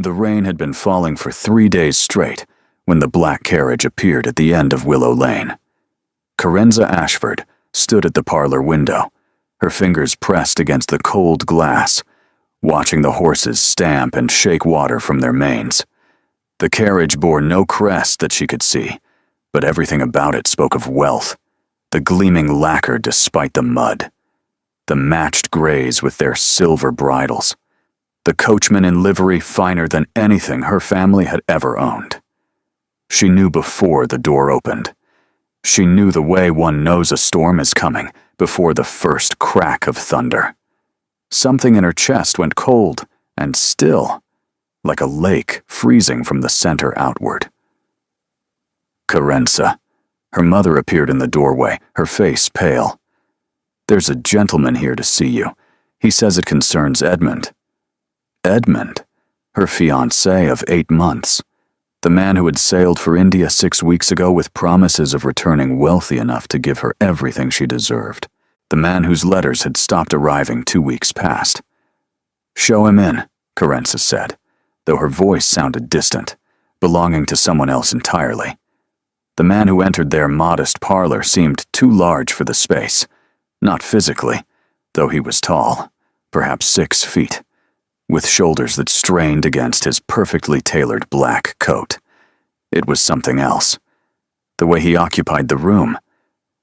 The rain had been falling for 3 days straight when the black carriage appeared at the end of Willow Lane. Carenza Ashford stood at the parlor window, her fingers pressed against the cold glass, watching the horses stamp and shake water from their manes. The carriage bore no crest that she could see, but everything about it spoke of wealth, the gleaming lacquer despite the mud, the matched grays with their silver bridles, the coachman in livery finer than anything her family had ever owned. She knew before the door opened. She knew the way one knows a storm is coming before the first crack of thunder. Something in her chest went cold and still, like a lake freezing from the center outward. Carenza. Her mother appeared in the doorway, her face pale. "There's a gentleman here to see you. He says it concerns Edmund." Edmund, her fiancé of 8 months, the man who had sailed for India 6 weeks ago with promises of returning wealthy enough to give her everything she deserved, the man whose letters had stopped arriving 2 weeks past. "Show him in," Carenza said, though her voice sounded distant, belonging to someone else entirely. The man who entered their modest parlor seemed too large for the space, not physically, though he was tall, perhaps 6 feet, with shoulders that strained against his perfectly tailored black coat. It was something else. The way he occupied the room,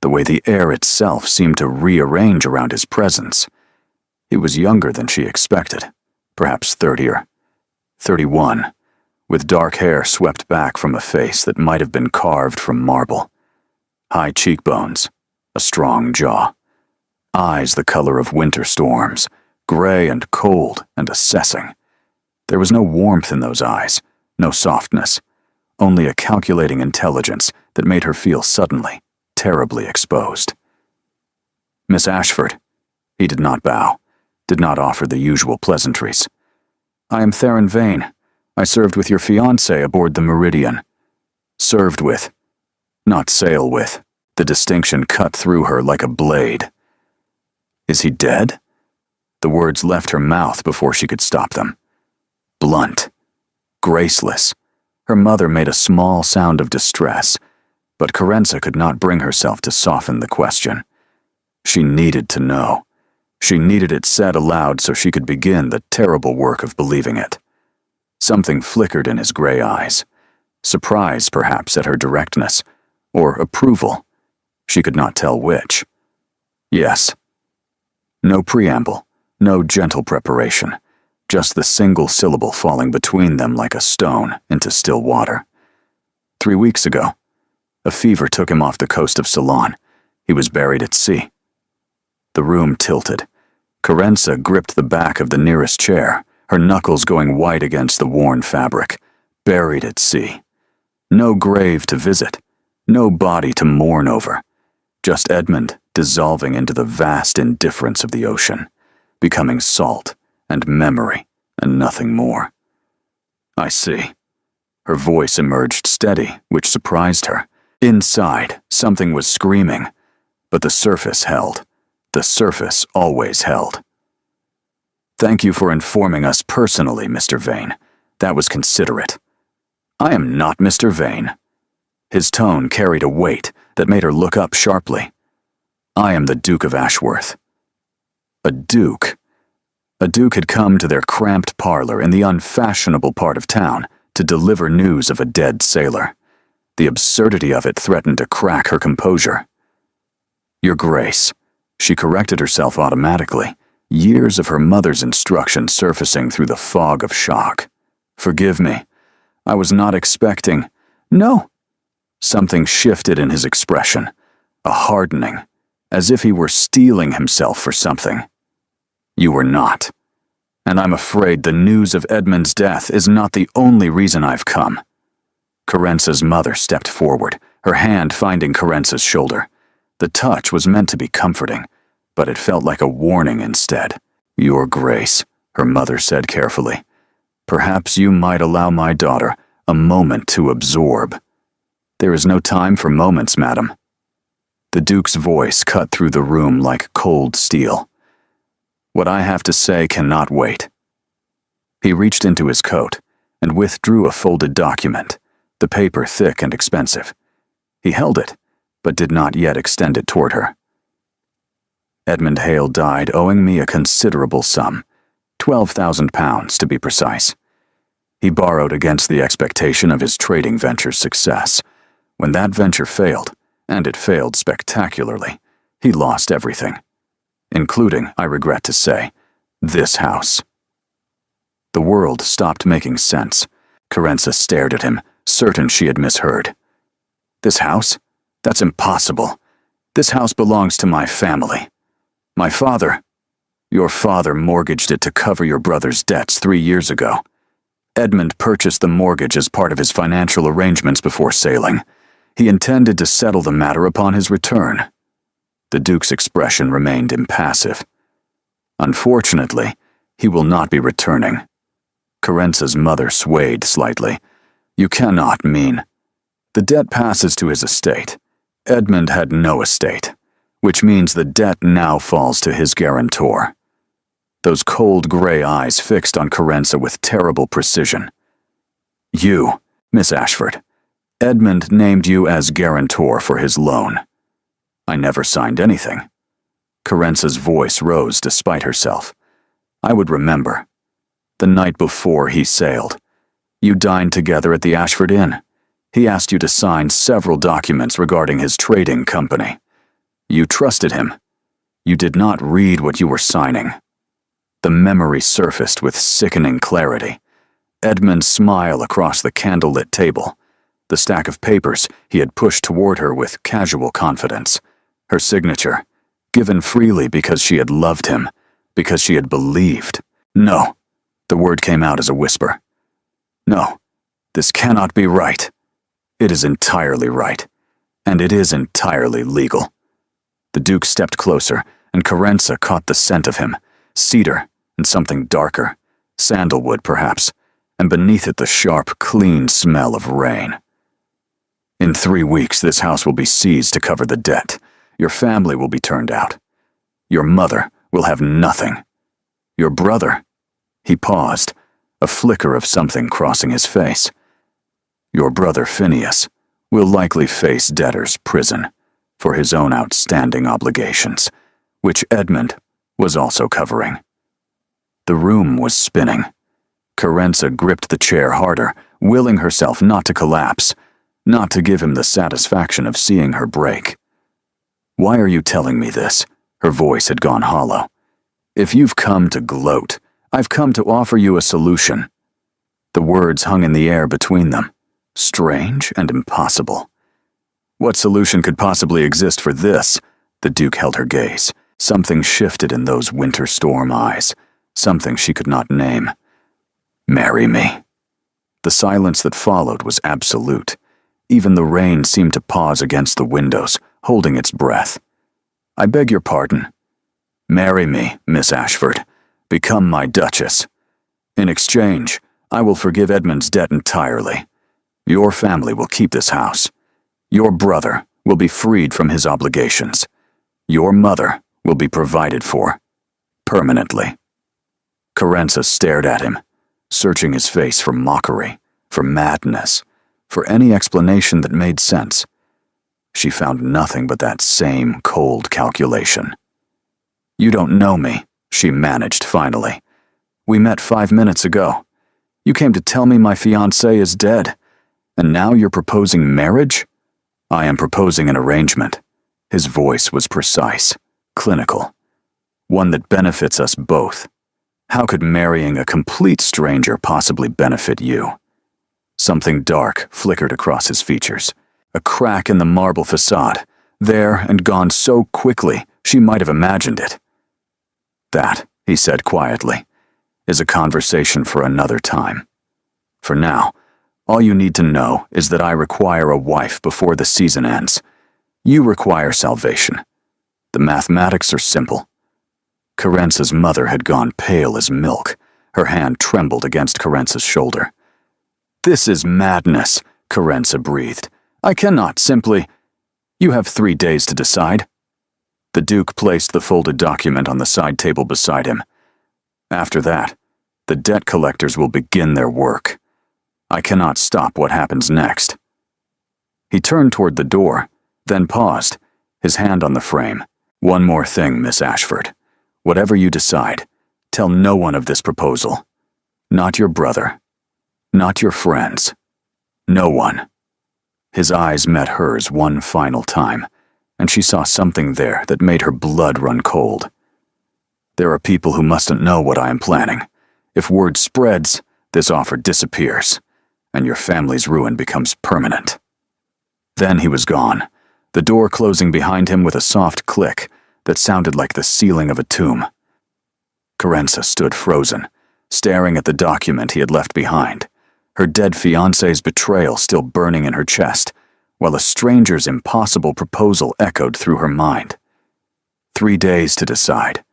the way the air itself seemed to rearrange around his presence. He was younger than she expected, perhaps 30 or 31, with dark hair swept back from a face that might have been carved from marble. High cheekbones, a strong jaw, eyes the color of winter storms, gray and cold and assessing. There was no warmth in those eyes, no softness, only a calculating intelligence that made her feel suddenly, terribly exposed. "Miss Ashford." He did not bow, did not offer the usual pleasantries. "I am Theron Vane. I served with your fiancé aboard the Meridian." Served with, not sail with. The distinction cut through her like a blade. "Is he dead?" The words left her mouth before she could stop them. Blunt, graceless, her mother made a small sound of distress, but Carenza could not bring herself to soften the question. She needed to know. She needed it said aloud so she could begin the terrible work of believing it. Something flickered in his gray eyes. Surprise, perhaps, at her directness, or approval. She could not tell which. "Yes." No preamble, no gentle preparation, just the single syllable falling between them like a stone into still water. 3 weeks ago, a fever took him off the coast of Ceylon. He was buried at sea. The room tilted. Carenza gripped the back of the nearest chair, her knuckles going white against the worn fabric. Buried at sea. No grave to visit, no body to mourn over. Just Edmund dissolving into the vast indifference of the ocean, becoming salt and memory and nothing more. "I see." Her voice emerged steady, which surprised her. Inside, something was screaming, but the surface held. The surface always held. "Thank you for informing us personally, Mr. Vane. That was considerate." "I am not Mr. Vane." His tone carried a weight that made her look up sharply. "I am the Duke of Ashworth." A duke. A duke had come to their cramped parlor in the unfashionable part of town to deliver news of a dead sailor. The absurdity of it threatened to crack her composure. "Your Grace." She corrected herself automatically, years of her mother's instruction surfacing through the fog of shock. "Forgive me. I was not expecting—" "No." Something shifted in his expression, a hardening, as if he were steeling himself for something. "You were not. And I'm afraid the news of Edmund's death is not the only reason I've come." Carenza's mother stepped forward, her hand finding Carenza's shoulder. The touch was meant to be comforting, but it felt like a warning instead. "Your Grace," her mother said carefully, "perhaps you might allow my daughter a moment to absorb." "There is no time for moments, madam." The Duke's voice cut through the room like cold steel. "What I have to say cannot wait." He reached into his coat, and withdrew a folded document, the paper thick and expensive. He held it, but did not yet extend it toward her. Edmund Hale died owing me a considerable sum, £12,000 to be precise. He borrowed against the expectation of his trading venture's success. When that venture failed, and it failed spectacularly, he lost everything, including, I regret to say, this house. The world stopped making sense. Carenza stared at him, certain she had misheard. This house? That's impossible. This house belongs to my family. My father. Your father mortgaged it to cover your brother's debts 3 years ago. Edmund purchased the mortgage as part of his financial arrangements before sailing. He intended to settle the matter upon his return. The Duke's expression remained impassive. Unfortunately, he will not be returning. Carenza's mother swayed slightly. You cannot mean. The debt passes to his estate. Edmund had no estate, which means the debt now falls to his guarantor. Those cold gray eyes fixed on Carenza with terrible precision. You, Miss Ashford. Edmund named you as guarantor for his loan. I never signed anything. Carenza's voice rose despite herself. I would remember. The night before he sailed. You dined together at the Ashford Inn. He asked you to sign several documents regarding his trading company. You trusted him. You did not read what you were signing. The memory surfaced with sickening clarity. Edmund's smile across the candlelit table. The stack of papers he had pushed toward her with casual confidence. Her signature, given freely because she had loved him, because she had believed. No, the word came out as a whisper. No, this cannot be right. It is entirely right, and it is entirely legal. The Duke stepped closer, and Carenza caught the scent of him, cedar and something darker, sandalwood perhaps, and beneath it the sharp, clean smell of rain. In 3 weeks, this house will be seized to cover the debt. Your family will be turned out. Your mother will have nothing. Your brother. He paused, a flicker of something crossing his face. Your brother Phineas will likely face debtor's prison for his own outstanding obligations, which Edmund was also covering. The room was spinning. Carenza gripped the chair harder, willing herself not to collapse, not to give him the satisfaction of seeing her break. Why are you telling me this? Her voice had gone hollow. If you've come to gloat, I've come to offer you a solution. The words hung in the air between them, strange and impossible. What solution could possibly exist for this? The Duke held her gaze. Something shifted in those winter storm eyes, something she could not name. Marry me. The silence that followed was absolute. Even the rain seemed to pause against the windows, holding its breath. I beg your pardon. Marry me, Miss Ashford. Become my Duchess. In exchange, I will forgive Edmund's debt entirely. Your family will keep this house. Your brother will be freed from his obligations. Your mother will be provided for, permanently. Carenza stared at him, searching his face for mockery, for madness, for any explanation that made sense. She found nothing but that same cold calculation. You don't know me, she managed finally. We met 5 minutes ago. You came to tell me my fiancé is dead, and now you're proposing marriage? I am proposing an arrangement. His voice was precise, clinical, one that benefits us both. How could marrying a complete stranger possibly benefit you? Something dark flickered across his features, a crack in the marble facade, there and gone so quickly she might have imagined it. That, he said quietly, is a conversation for another time. For now, all you need to know is that I require a wife before the season ends. You require salvation. The mathematics are simple. Carenza's mother had gone pale as milk. Her hand trembled against Carenza's shoulder. This is madness, Carenza breathed. I cannot simply... You have 3 days to decide. The Duke placed the folded document on the side table beside him. After that, the debt collectors will begin their work. I cannot stop what happens next." He turned toward the door, then paused, his hand on the frame. "One more thing, Miss Ashford. Whatever you decide, tell no one of this proposal. Not your brother. Not your friends. No one." His eyes met hers one final time, and she saw something there that made her blood run cold. "There are people who mustn't know what I am planning. If word spreads, this offer disappears, and your family's ruin becomes permanent." Then he was gone, the door closing behind him with a soft click that sounded like the ceiling of a tomb. Carenza stood frozen, staring at the document he had left behind, her dead fiancé's betrayal still burning in her chest, while a stranger's impossible proposal echoed through her mind. 3 days to decide.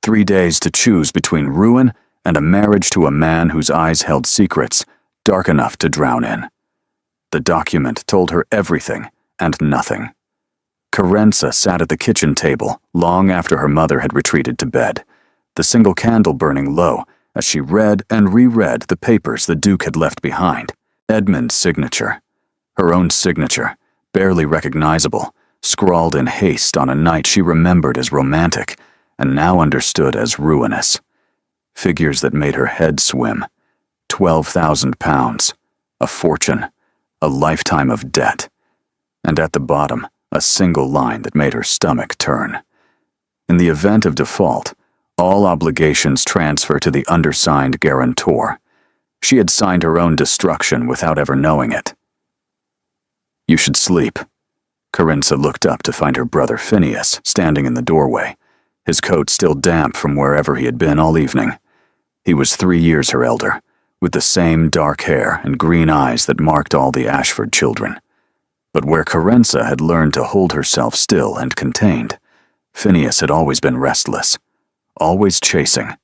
3 days to choose between ruin and a marriage to a man whose eyes held secrets dark enough to drown in. The document told her everything and nothing. Carenza sat at the kitchen table long after her mother had retreated to bed, the single candle burning low as she read and reread the papers the Duke had left behind. Edmund's signature. Her own signature, barely recognizable, scrawled in haste on a night she remembered as romantic and now understood as ruinous. Figures that made her head swim. 12,000 pounds. A fortune. A lifetime of debt. And at the bottom, a single line that made her stomach turn. In the event of default, all obligations transfer to the undersigned guarantor. She had signed her own destruction without ever knowing it. "You should sleep." Carenza looked up to find her brother Phineas standing in the doorway, his coat still damp from wherever he had been all evening. He was 3 years her elder, with the same dark hair and green eyes that marked all the Ashford children. But where Carenza had learned to hold herself still and contained, Phineas had always been restless, always chasing,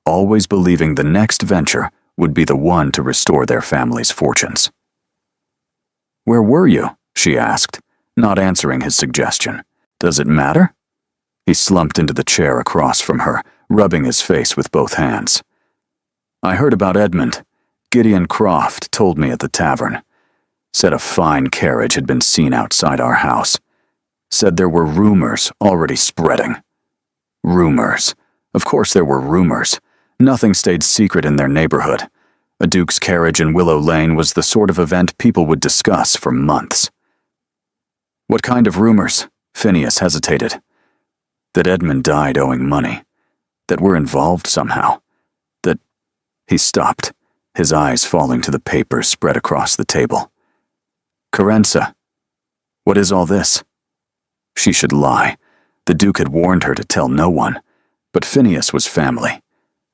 always believing the next venture would be the one to restore their family's fortunes. "Where were you?" she asked, not answering his suggestion. "Does it matter?" He slumped into the chair across from her, rubbing his face with both hands. "I heard about Edmund. Gideon Croft told me at the tavern. Said a fine carriage had been seen outside our house. Said there were rumors already spreading." Rumors. Of course there were rumors. Nothing stayed secret in their neighborhood. A Duke's carriage in Willow Lane was the sort of event people would discuss for months. "What kind of rumors?" Phineas hesitated. "That Edmund died owing money. That we're involved somehow. That—" He stopped, his eyes falling to the papers spread across the table. "Carenza, what is all this?" She should lie. The Duke had warned her to tell no one, but Phineas was family,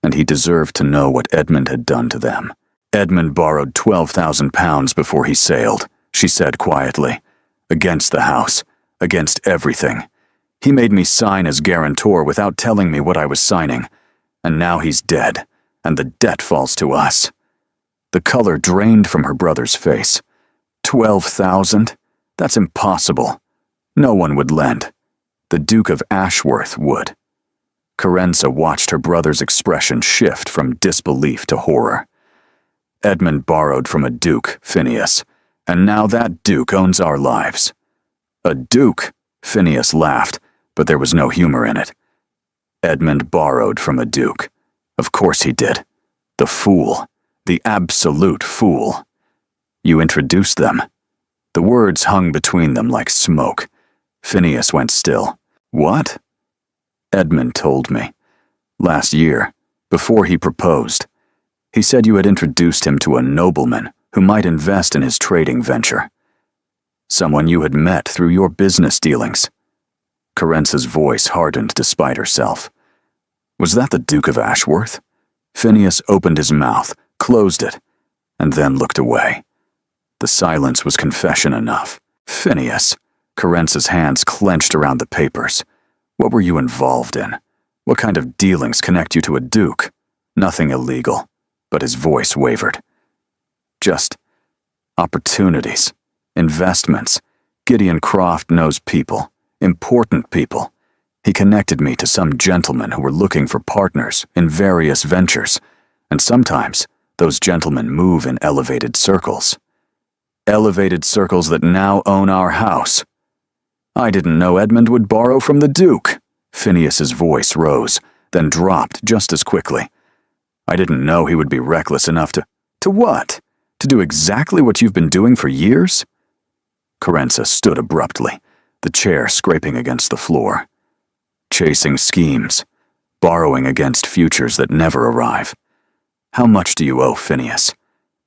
and he deserved to know what Edmund had done to them. "Edmund borrowed 12,000 pounds before he sailed," she said quietly. "Against the house, against everything. He made me sign as guarantor without telling me what I was signing, and now he's dead, and the debt falls to us." The color drained from her brother's face. 12,000? That's impossible. No one would lend. The Duke of Ashworth would. Carenza watched her brother's expression shift from disbelief to horror. "Edmund borrowed from a duke, Phineas, and now that duke owns our lives." "A duke?" Phineas laughed, but there was no humor in it. "Edmund borrowed from a duke. Of course he did. The fool. The absolute fool. You introduced them." The words hung between them like smoke. Phineas went still. "What?" "Edmund told me. Last year, before he proposed. He said you had introduced him to a nobleman who might invest in his trading venture. Someone you had met through your business dealings." Carenza's voice hardened despite herself. "Was that the Duke of Ashworth?" Phineas opened his mouth, closed it, and then looked away. The silence was confession enough. "Phineas." Carenza's hands clenched around the papers. "What were you involved in? What kind of dealings connect you to a duke?" "Nothing illegal," but his voice wavered. "Just opportunities, investments. Gideon Croft knows people, important people. He connected me to some gentlemen who were looking for partners in various ventures, and sometimes those gentlemen move in elevated circles. Elevated circles that now own our house. I didn't know Edmund would borrow from the Duke. Phineas's voice rose, then dropped just as quickly. I didn't know he would be reckless enough to— To what? To do exactly what you've been doing for years? Carenza stood abruptly, the chair scraping against the floor. Chasing schemes, borrowing against futures that never arrive. How much do you owe, Phineas?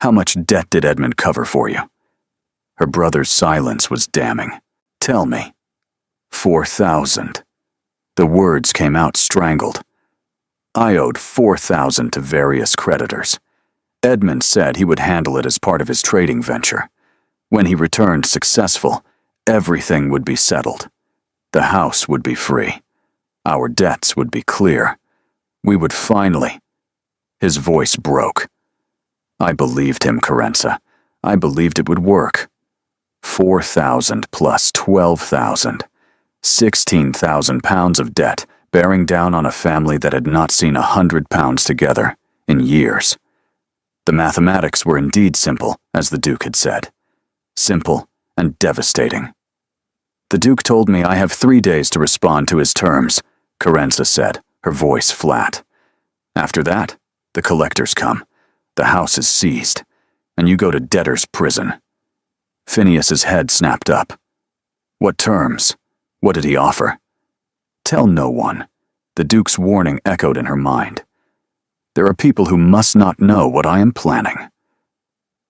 How much debt did Edmund cover for you? Her brother's silence was damning. Tell me. 4,000. The words came out strangled. I owed 4,000 to various creditors. Edmund said he would handle it as part of his trading venture. When he returned successful, everything would be settled. The house would be free. Our debts would be clear. We would finally— His voice broke. I believed him, Carenza. I believed it would work. 4,000 plus 12,000. 16,000 pounds of debt, bearing down on a family that had not seen 100 pounds together in years. The mathematics were indeed simple, as the Duke had said. Simple and devastating. The Duke told me I have 3 days to respond to his terms, Carenza said, her voice flat. After that, the collectors come. The house is seized, and you go to debtor's prison. Phineas's head snapped up. What terms? What did he offer? Tell no one. The Duke's warning echoed in her mind. There are people who must not know what I am planning.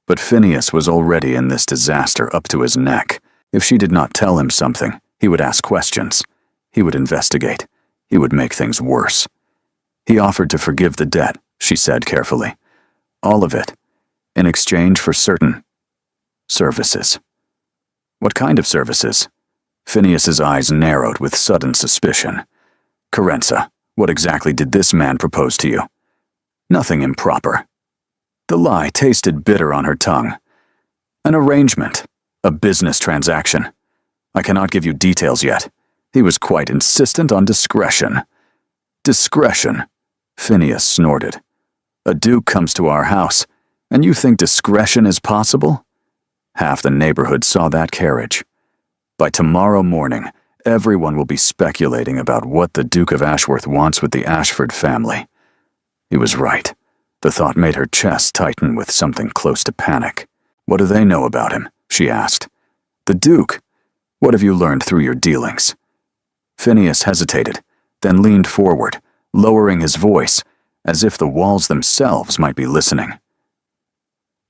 But Phineas was already in this disaster up to his neck. If she did not tell him something, he would ask questions. He would investigate. He would make things worse. He offered to forgive the debt, she said carefully. All of it, in exchange for certain services. What kind of services? Phineas's eyes narrowed with sudden suspicion. Carenza, what exactly did this man propose to you? Nothing improper. The lie tasted bitter on her tongue. An arrangement, a business transaction. I cannot give you details yet. He was quite insistent on discretion. Discretion, Phineas snorted. A duke comes to our house, and you think discretion is possible? Half the neighborhood saw that carriage. By tomorrow morning, everyone will be speculating about what the Duke of Ashworth wants with the Ashford family. He was right. The thought made her chest tighten with something close to panic. What do they know about him? She asked. The Duke. What have you learned through your dealings? Phineas hesitated, then leaned forward, lowering his voice, as if the walls themselves might be listening.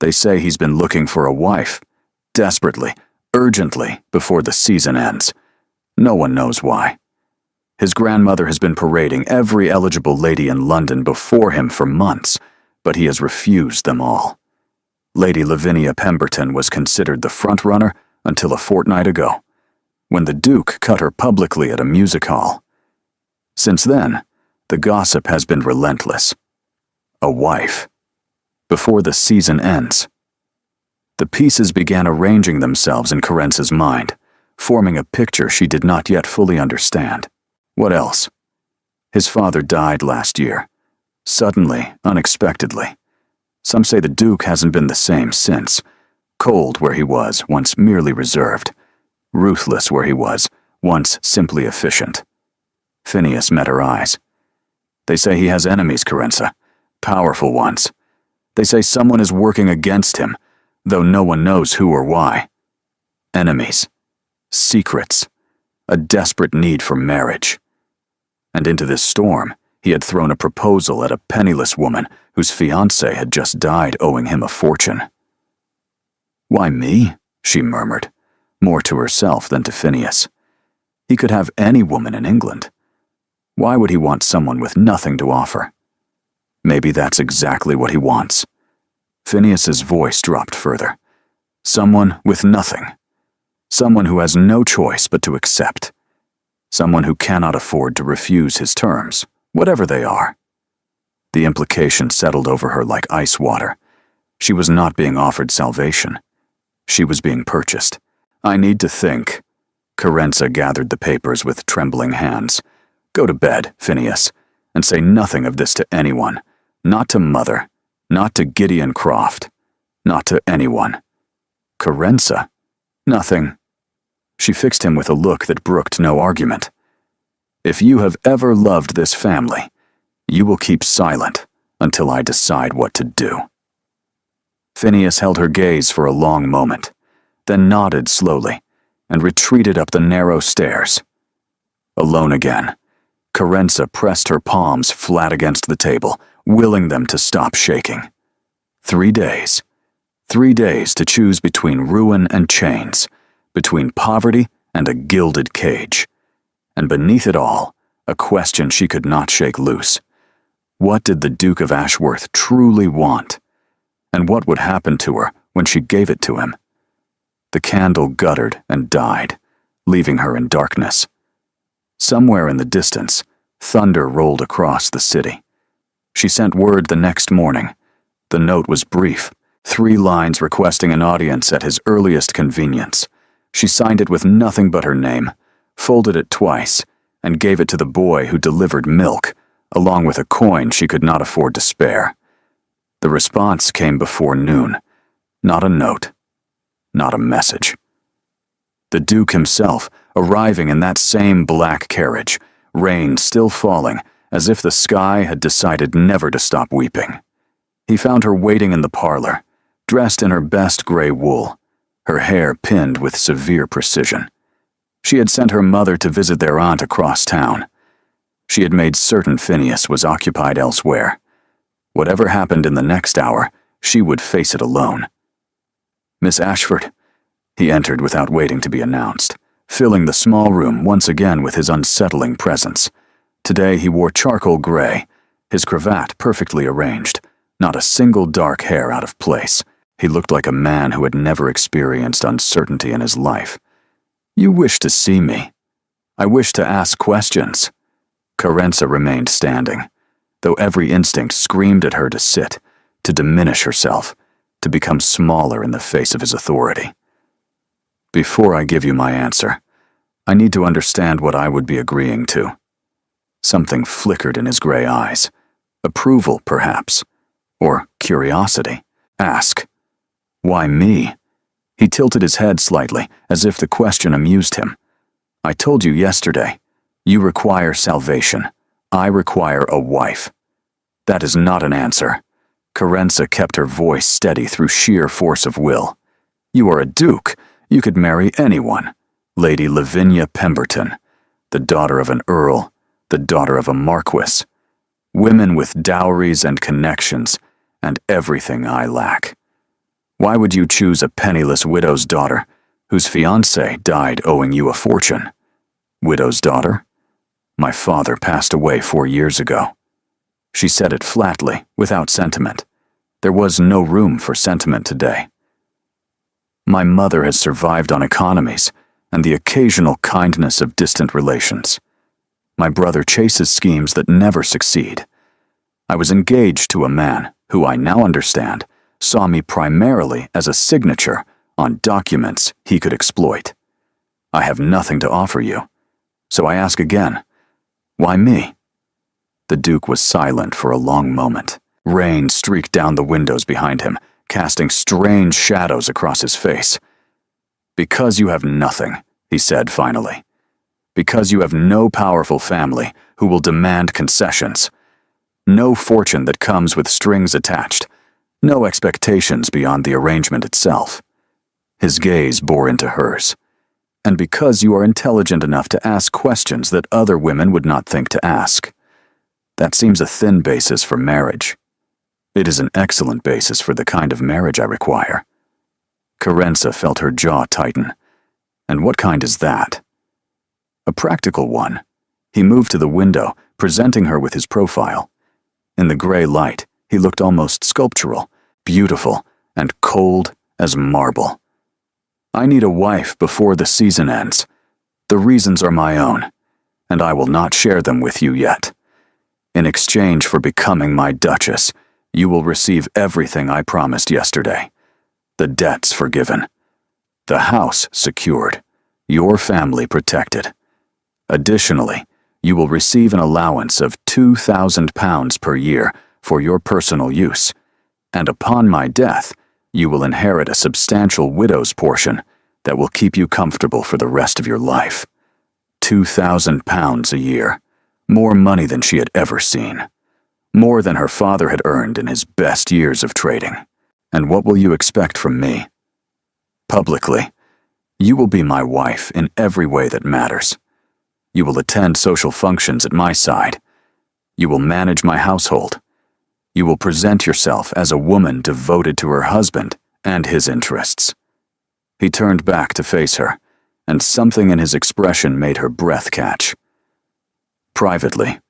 They say he's been looking for a wife, desperately, urgently, before the season ends. No one knows why. His grandmother has been parading every eligible lady in London before him for months, but he has refused them all. Lady Lavinia Pemberton was considered the front-runner until a fortnight ago, when the Duke cut her publicly at a music hall. Since then, the gossip has been relentless. A wife. Before the season ends. The pieces began arranging themselves in Carenza's mind, forming a picture she did not yet fully understand. What else? His father died last year. Suddenly, unexpectedly. Some say the Duke hasn't been the same since. Cold where he was, once merely reserved. Ruthless where he was, once simply efficient. Phineas met her eyes. They say he has enemies, Carenza. Powerful ones. They say someone is working against him, though no one knows who or why. Enemies. Secrets. A desperate need for marriage. And into this storm, he had thrown a proposal at a penniless woman whose fiancé had just died, owing him a fortune. Why me? She murmured, more to herself than to Phineas. He could have any woman in England. Why would he want someone with nothing to offer? Maybe that's exactly what he wants. Phineas's voice dropped further. Someone with nothing. Someone who has no choice but to accept. Someone who cannot afford to refuse his terms, whatever they are. The implication settled over her like ice water. She was not being offered salvation. She was being purchased. I need to think. Carenza gathered the papers with trembling hands. Go to bed, Phineas, and say nothing of this to anyone. Not to Mother. Not to Gideon Croft. Not to anyone. Carenza? Nothing. She fixed him with a look that brooked no argument. If you have ever loved this family, you will keep silent until I decide what to do. Phineas held her gaze for a long moment, then nodded slowly and retreated up the narrow stairs. Alone again, Carenza pressed her palms flat against the table, willing them to stop shaking. 3 days. 3 days to choose between ruin and chains, between poverty and a gilded cage. And beneath it all, a question she could not shake loose. What did the Duke of Ashworth truly want? And what would happen to her when she gave it to him? The candle guttered and died, leaving her in darkness. Somewhere in the distance, thunder rolled across the city. She sent word the next morning. The note was brief, 3 lines requesting an audience at his earliest convenience. She signed it with nothing but her name, folded it twice, and gave it to the boy who delivered milk, along with a coin she could not afford to spare. The response came before noon. Not a note. Not a message. The Duke himself, arriving in that same black carriage, rain still falling, as if the sky had decided never to stop weeping. He found her waiting in the parlor, dressed in her best gray wool, her hair pinned with severe precision. She had sent her mother to visit their aunt across town. She had made certain Phineas was occupied elsewhere. Whatever happened in the next hour, she would face it alone. Miss Ashford, he entered without waiting to be announced, filling the small room once again with his unsettling presence. Today he wore charcoal gray, his cravat perfectly arranged, not a single dark hair out of place. He looked like a man who had never experienced uncertainty in his life. You wish to see me. I wish to ask questions. Carenza remained standing, though every instinct screamed at her to sit, to diminish herself, to become smaller in the face of his authority. Before I give you my answer, I need to understand what I would be agreeing to. Something flickered in his gray eyes. Approval, perhaps, or curiosity. Ask. Why me? He tilted his head slightly, as if the question amused him. I told you yesterday, you require salvation. I require a wife. That is not an answer. Carenza kept her voice steady through sheer force of will. You are a duke. You could marry anyone. Lady Lavinia Pemberton, the daughter of an earl, the daughter of a marquis. Women with dowries and connections, and everything I lack. Why would you choose a penniless widow's daughter, whose fiancé died owing you a fortune? Widow's daughter? My father passed away 4 years ago. She said it flatly, without sentiment. There was no room for sentiment today. My mother has survived on economies and the occasional kindness of distant relations. My brother chases schemes that never succeed. I was engaged to a man who I now understand saw me primarily as a signature on documents he could exploit. I have nothing to offer you, so I ask again, why me? The Duke was silent for a long moment. Rain streaked down the windows behind him, casting strange shadows across his face. Because you have nothing, he said finally. Because you have no powerful family who will demand concessions. No fortune that comes with strings attached. No expectations beyond the arrangement itself. His gaze bore into hers. And because you are intelligent enough to ask questions that other women would not think to ask. That seems a thin basis for marriage. It is an excellent basis for the kind of marriage I require. Carenza felt her jaw tighten. And what kind is that? A practical one. He moved to the window, presenting her with his profile. In the gray light, he looked almost sculptural, beautiful, and cold as marble. I need a wife before the season ends. The reasons are my own, and I will not share them with you yet. In exchange for becoming my duchess, you will receive everything I promised yesterday. The debts forgiven. The house secured. Your family protected. Additionally, you will receive an allowance of £2,000 per year for your personal use. And upon my death, you will inherit a substantial widow's portion that will keep you comfortable for the rest of your life. £2,000 a year, more money than she had ever seen, more than her father had earned in his best years of trading. And what will you expect from me? Publicly, you will be my wife in every way that matters. You will attend social functions at my side. You will manage my household. You will present yourself as a woman devoted to her husband and his interests. He turned back to face her, and something in his expression made her breath catch. Privately,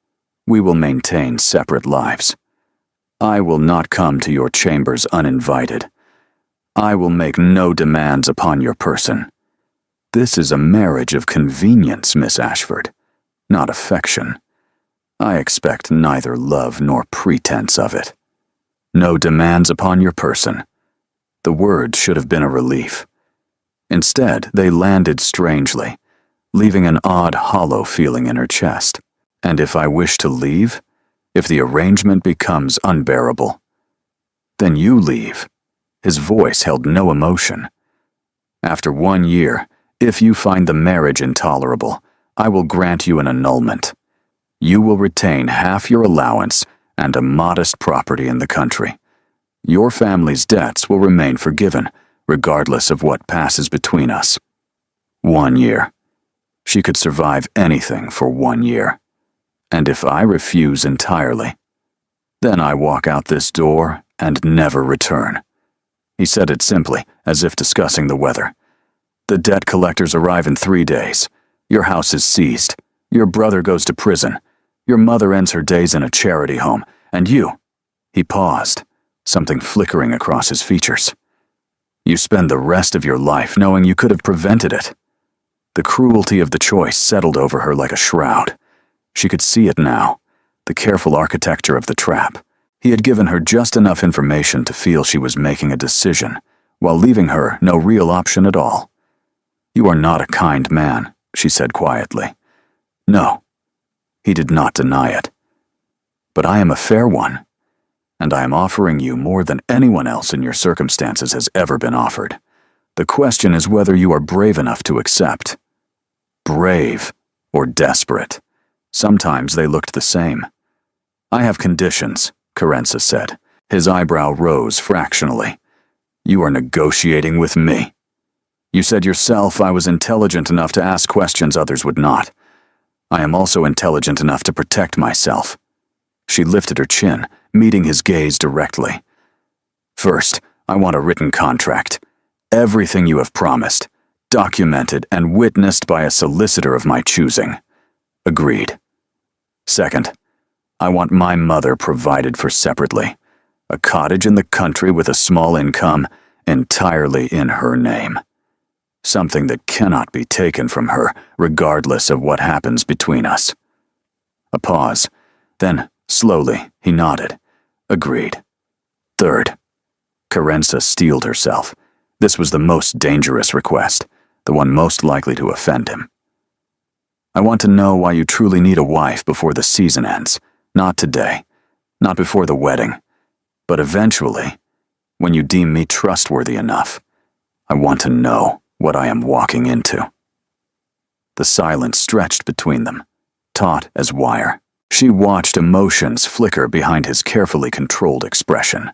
we will maintain separate lives. I will not come to your chambers uninvited. I will make no demands upon your person. This is a marriage of convenience, Miss Ashford, not affection. I expect neither love nor pretense of it. No demands upon your person. The words should have been a relief. Instead, they landed strangely, leaving an odd, hollow feeling in her chest. And if I wish to leave, if the arrangement becomes unbearable, then you leave. His voice held no emotion. After 1 year, if you find the marriage intolerable, I will grant you an annulment. You will retain half your allowance and a modest property in the country. Your family's debts will remain forgiven, regardless of what passes between us. 1 year. She could survive anything for 1 year. And if I refuse entirely, then I walk out this door and never return. He said it simply, as if discussing the weather. The debt collectors arrive in 3 days. Your house is seized. Your brother goes to prison. Your mother ends her days in a charity home. And you, he paused, something flickering across his features. You spend the rest of your life knowing you could have prevented it. The cruelty of the choice settled over her like a shroud. She could see it now, the careful architecture of the trap. He had given her just enough information to feel she was making a decision, while leaving her no real option at all. You are not a kind man, she said quietly. No, he did not deny it. But I am a fair one, and I am offering you more than anyone else in your circumstances has ever been offered. The question is whether you are brave enough to accept. Brave or desperate. Sometimes they looked the same. I have conditions, Carenza said. His eyebrow rose fractionally. You are negotiating with me. You said yourself I was intelligent enough to ask questions others would not. I am also intelligent enough to protect myself. She lifted her chin, meeting his gaze directly. First, I want a written contract. Everything you have promised, documented and witnessed by a solicitor of my choosing. Agreed. Second, I want my mother provided for separately. A cottage in the country with a small income, entirely in her name. Something that cannot be taken from her, regardless of what happens between us. A pause. Then, slowly, he nodded. Agreed. Third. Carenza steeled herself. This was the most dangerous request, the one most likely to offend him. I want to know why you truly need a wife before the season ends. Not today, not before the wedding, but eventually, when you deem me trustworthy enough. I want to know what I am walking into. The silence stretched between them, taut as wire. She watched emotions flicker behind his carefully controlled expression.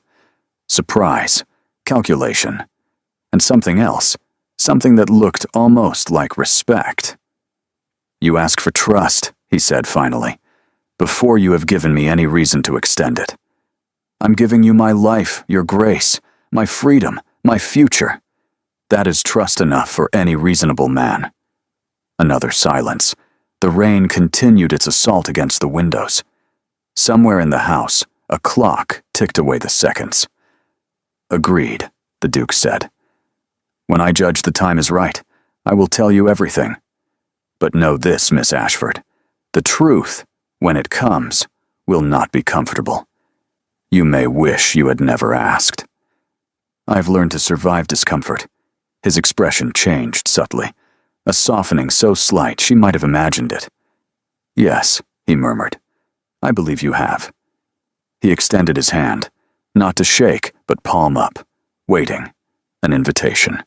Surprise, calculation, and something else, something that looked almost like respect. You ask for trust, he said finally, before you have given me any reason to extend it. I'm giving you my life, your grace, my freedom, my future. That is trust enough for any reasonable man. Another silence. The rain continued its assault against the windows. Somewhere in the house, a clock ticked away the seconds. Agreed, the Duke said. When I judge the time is right, I will tell you everything. But know this, Miss Ashford. The truth, when it comes, will not be comfortable. You may wish you had never asked. I've learned to survive discomfort. His expression changed subtly, a softening so slight she might have imagined it. Yes, he murmured. I believe you have. He extended his hand. Not to shake, but palm up, waiting, an invitation.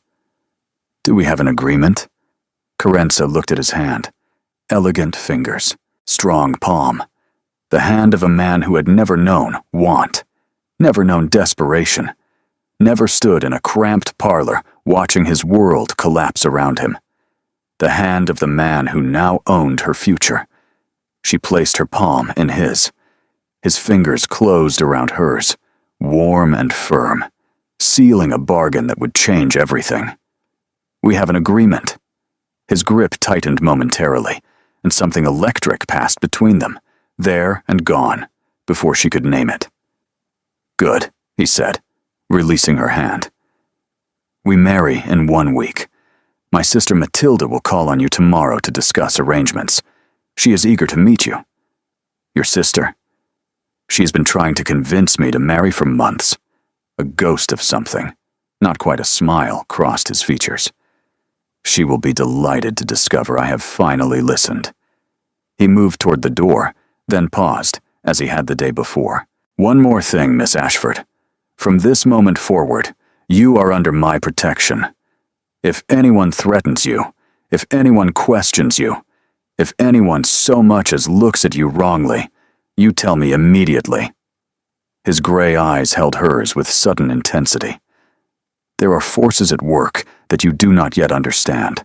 Do we have an agreement? Carenza looked at his hand. Elegant fingers, strong palm. The hand of a man who had never known want, never known desperation, never stood in a cramped parlor watching his world collapse around him. The hand of the man who now owned her future. She placed her palm in his. His fingers closed around hers, warm and firm, sealing a bargain that would change everything. We have an agreement. His grip tightened momentarily, and something electric passed between them, there and gone, before she could name it. Good, he said, releasing her hand. We marry in 1 week. My sister Matilda will call on you tomorrow to discuss arrangements. She is eager to meet you. Your sister? She has been trying to convince me to marry for months. A ghost of something, not quite a smile, crossed his features. She will be delighted to discover I have finally listened. He moved toward the door, then paused, as he had the day before. One more thing, Miss Ashford. From this moment forward, you are under my protection. If anyone threatens you, if anyone questions you, if anyone so much as looks at you wrongly, you tell me immediately. His gray eyes held hers with sudden intensity. There are forces at work that you do not yet understand.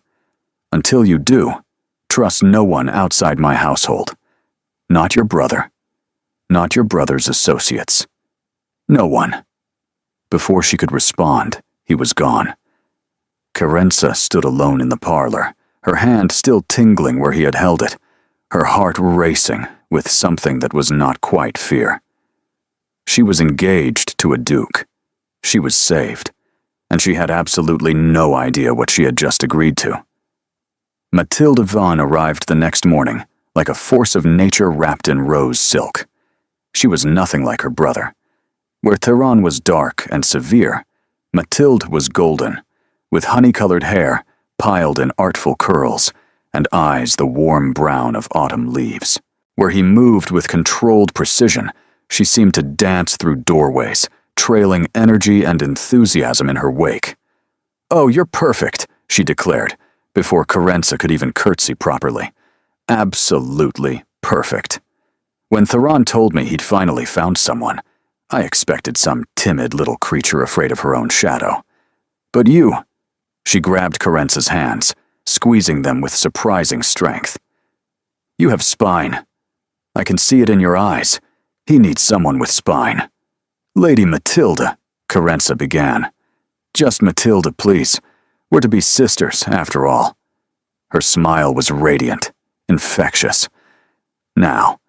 Until you do, trust no one outside my household. Not your brother. Not your brother's associates. No one. Before she could respond, he was gone. Carenza stood alone in the parlor, her hand still tingling where he had held it, her heart racing with something that was not quite fear. She was engaged to a duke. She was saved, and she had absolutely no idea what she had just agreed to. Matilda Vaughn arrived the next morning, like a force of nature wrapped in rose silk. She was nothing like her brother. Where Theron was dark and severe, Matilde was golden, with honey-colored hair piled in artful curls, and eyes the warm brown of autumn leaves. Where he moved with controlled precision, she seemed to dance through doorways, trailing energy and enthusiasm in her wake. "Oh, you're perfect," she declared, before Carenza could even curtsy properly. Absolutely perfect. When Theron told me he'd finally found someone, I expected some timid little creature afraid of her own shadow. But you... She grabbed Carenza's hands, squeezing them with surprising strength. You have spine. I can see it in your eyes. He needs someone with spine. Lady Matilda, Carenza began. Just Matilda, please. We're to be sisters, after all. Her smile was radiant, infectious. Now,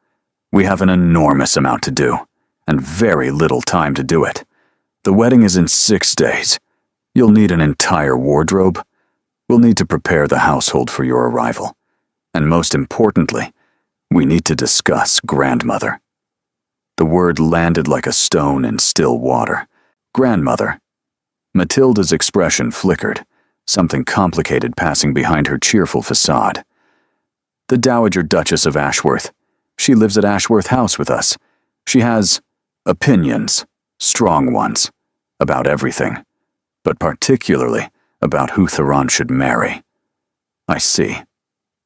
we have an enormous amount to do, and very little time to do it. The wedding is in 6 days. You'll need an entire wardrobe. We'll need to prepare the household for your arrival. And most importantly, we need to discuss grandmother. The word landed like a stone in still water. Grandmother. Matilda's expression flickered, something complicated passing behind her cheerful facade. The Dowager Duchess of Ashworth. She lives at Ashworth House with us. She has opinions, strong ones, about everything, but particularly about who Theron should marry. I see.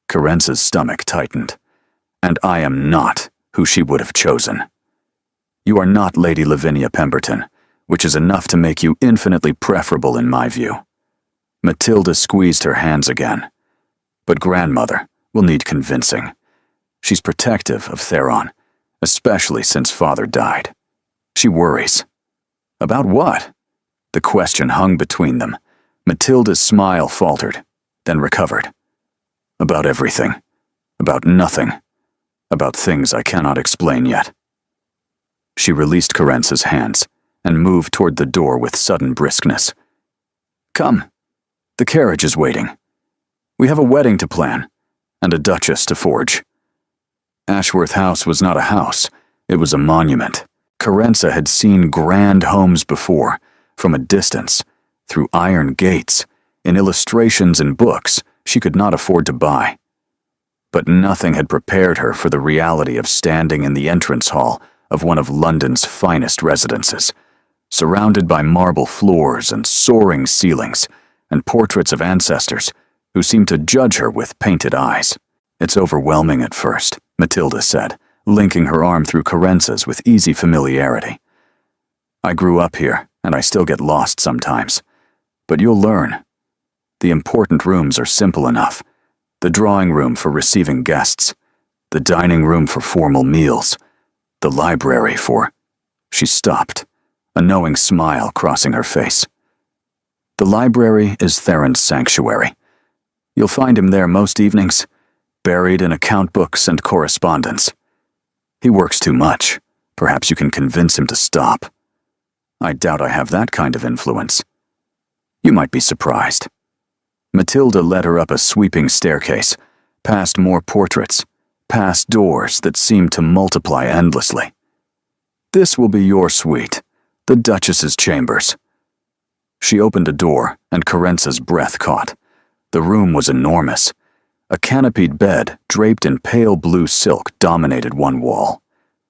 Carenza's stomach tightened. And I am not who she would have chosen. You are not Lady Lavinia Pemberton, which is enough to make you infinitely preferable in my view. Matilda squeezed her hands again. But grandmother will need convincing. She's protective of Theron, especially since father died. She worries. About what? The question hung between them. Matilda's smile faltered, then recovered. About everything. About nothing. About things I cannot explain yet. She released Carenza's hands and moved toward the door with sudden briskness. Come. The carriage is waiting. We have a wedding to plan, and a duchess to forge. Ashworth House was not a house, it was a monument. Carenza had seen grand homes before, from a distance, through iron gates, in illustrations and books she could not afford to buy. But nothing had prepared her for the reality of standing in the entrance hall of one of London's finest residences, surrounded by marble floors and soaring ceilings, and portraits of ancestors who seem to judge her with painted eyes. It's overwhelming at first, Matilda said, linking her arm through Carenza's with easy familiarity. I grew up here, and I still get lost sometimes. But you'll learn. The important rooms are simple enough. The drawing room for receiving guests, the dining room for formal meals, the library for... She stopped, a knowing smile crossing her face. The library is Theron's sanctuary. You'll find him there most evenings, buried in account books and correspondence. He works too much. Perhaps you can convince him to stop. I doubt I have that kind of influence. You might be surprised. Matilda led her up a sweeping staircase, past more portraits, past doors that seemed to multiply endlessly. This will be your suite, the Duchess's chambers. She opened a door, and Carenza's breath caught. The room was enormous. A canopied bed, draped in pale blue silk, dominated one wall.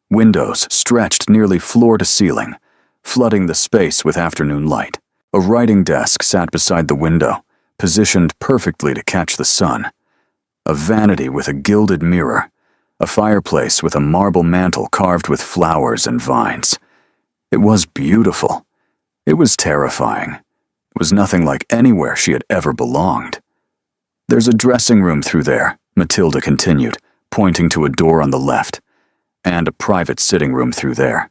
Windows stretched nearly floor to ceiling, flooding the space with afternoon light. A writing desk sat beside the window, positioned perfectly to catch the sun. A vanity with a gilded mirror. A fireplace with a marble mantel carved with flowers and vines. It was beautiful. It was terrifying. It was nothing like anywhere she had ever belonged. There's a dressing room through there, Matilda continued, pointing to a door on the left, and a private sitting room through there.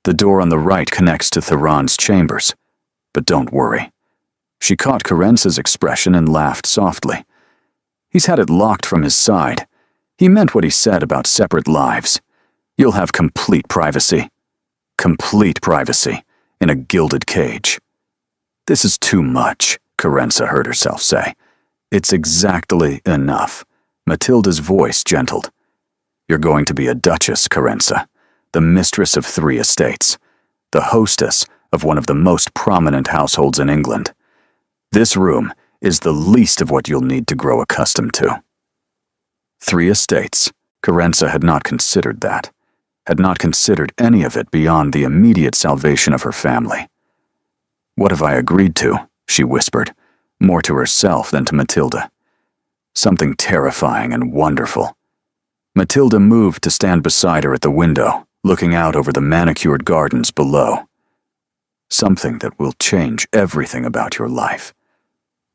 The door on the right connects to Theron's chambers. But don't worry. She caught Carenza's expression and laughed softly. He's had it locked from his side. He meant what he said about separate lives. You'll have complete privacy. Complete privacy in a gilded cage. This is too much, Carenza heard herself say. It's exactly enough. Matilda's voice gentled. You're going to be a duchess, Carenza, the mistress of 3 estates, the hostess of one of the most prominent households in England. This room is the least of what you'll need to grow accustomed to. 3 estates. Carenza had not considered that, had not considered any of it beyond the immediate salvation of her family. What have I agreed to? She whispered, more to herself than to Matilda. Something terrifying and wonderful. Matilda moved to stand beside her at the window, looking out over the manicured gardens below. Something that will change everything about your life.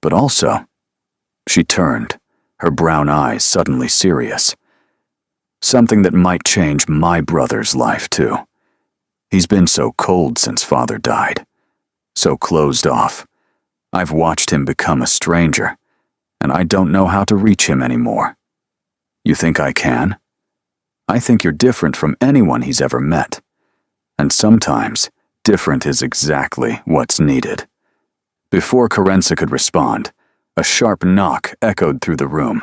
But also, she turned, her brown eyes suddenly serious. Something that might change my brother's life, too. He's been so cold since Father died. So closed off. I've watched him become a stranger, and I don't know how to reach him anymore. You think I can? I think you're different from anyone he's ever met. And sometimes, different is exactly what's needed. Before Carenza could respond, a sharp knock echoed through the room.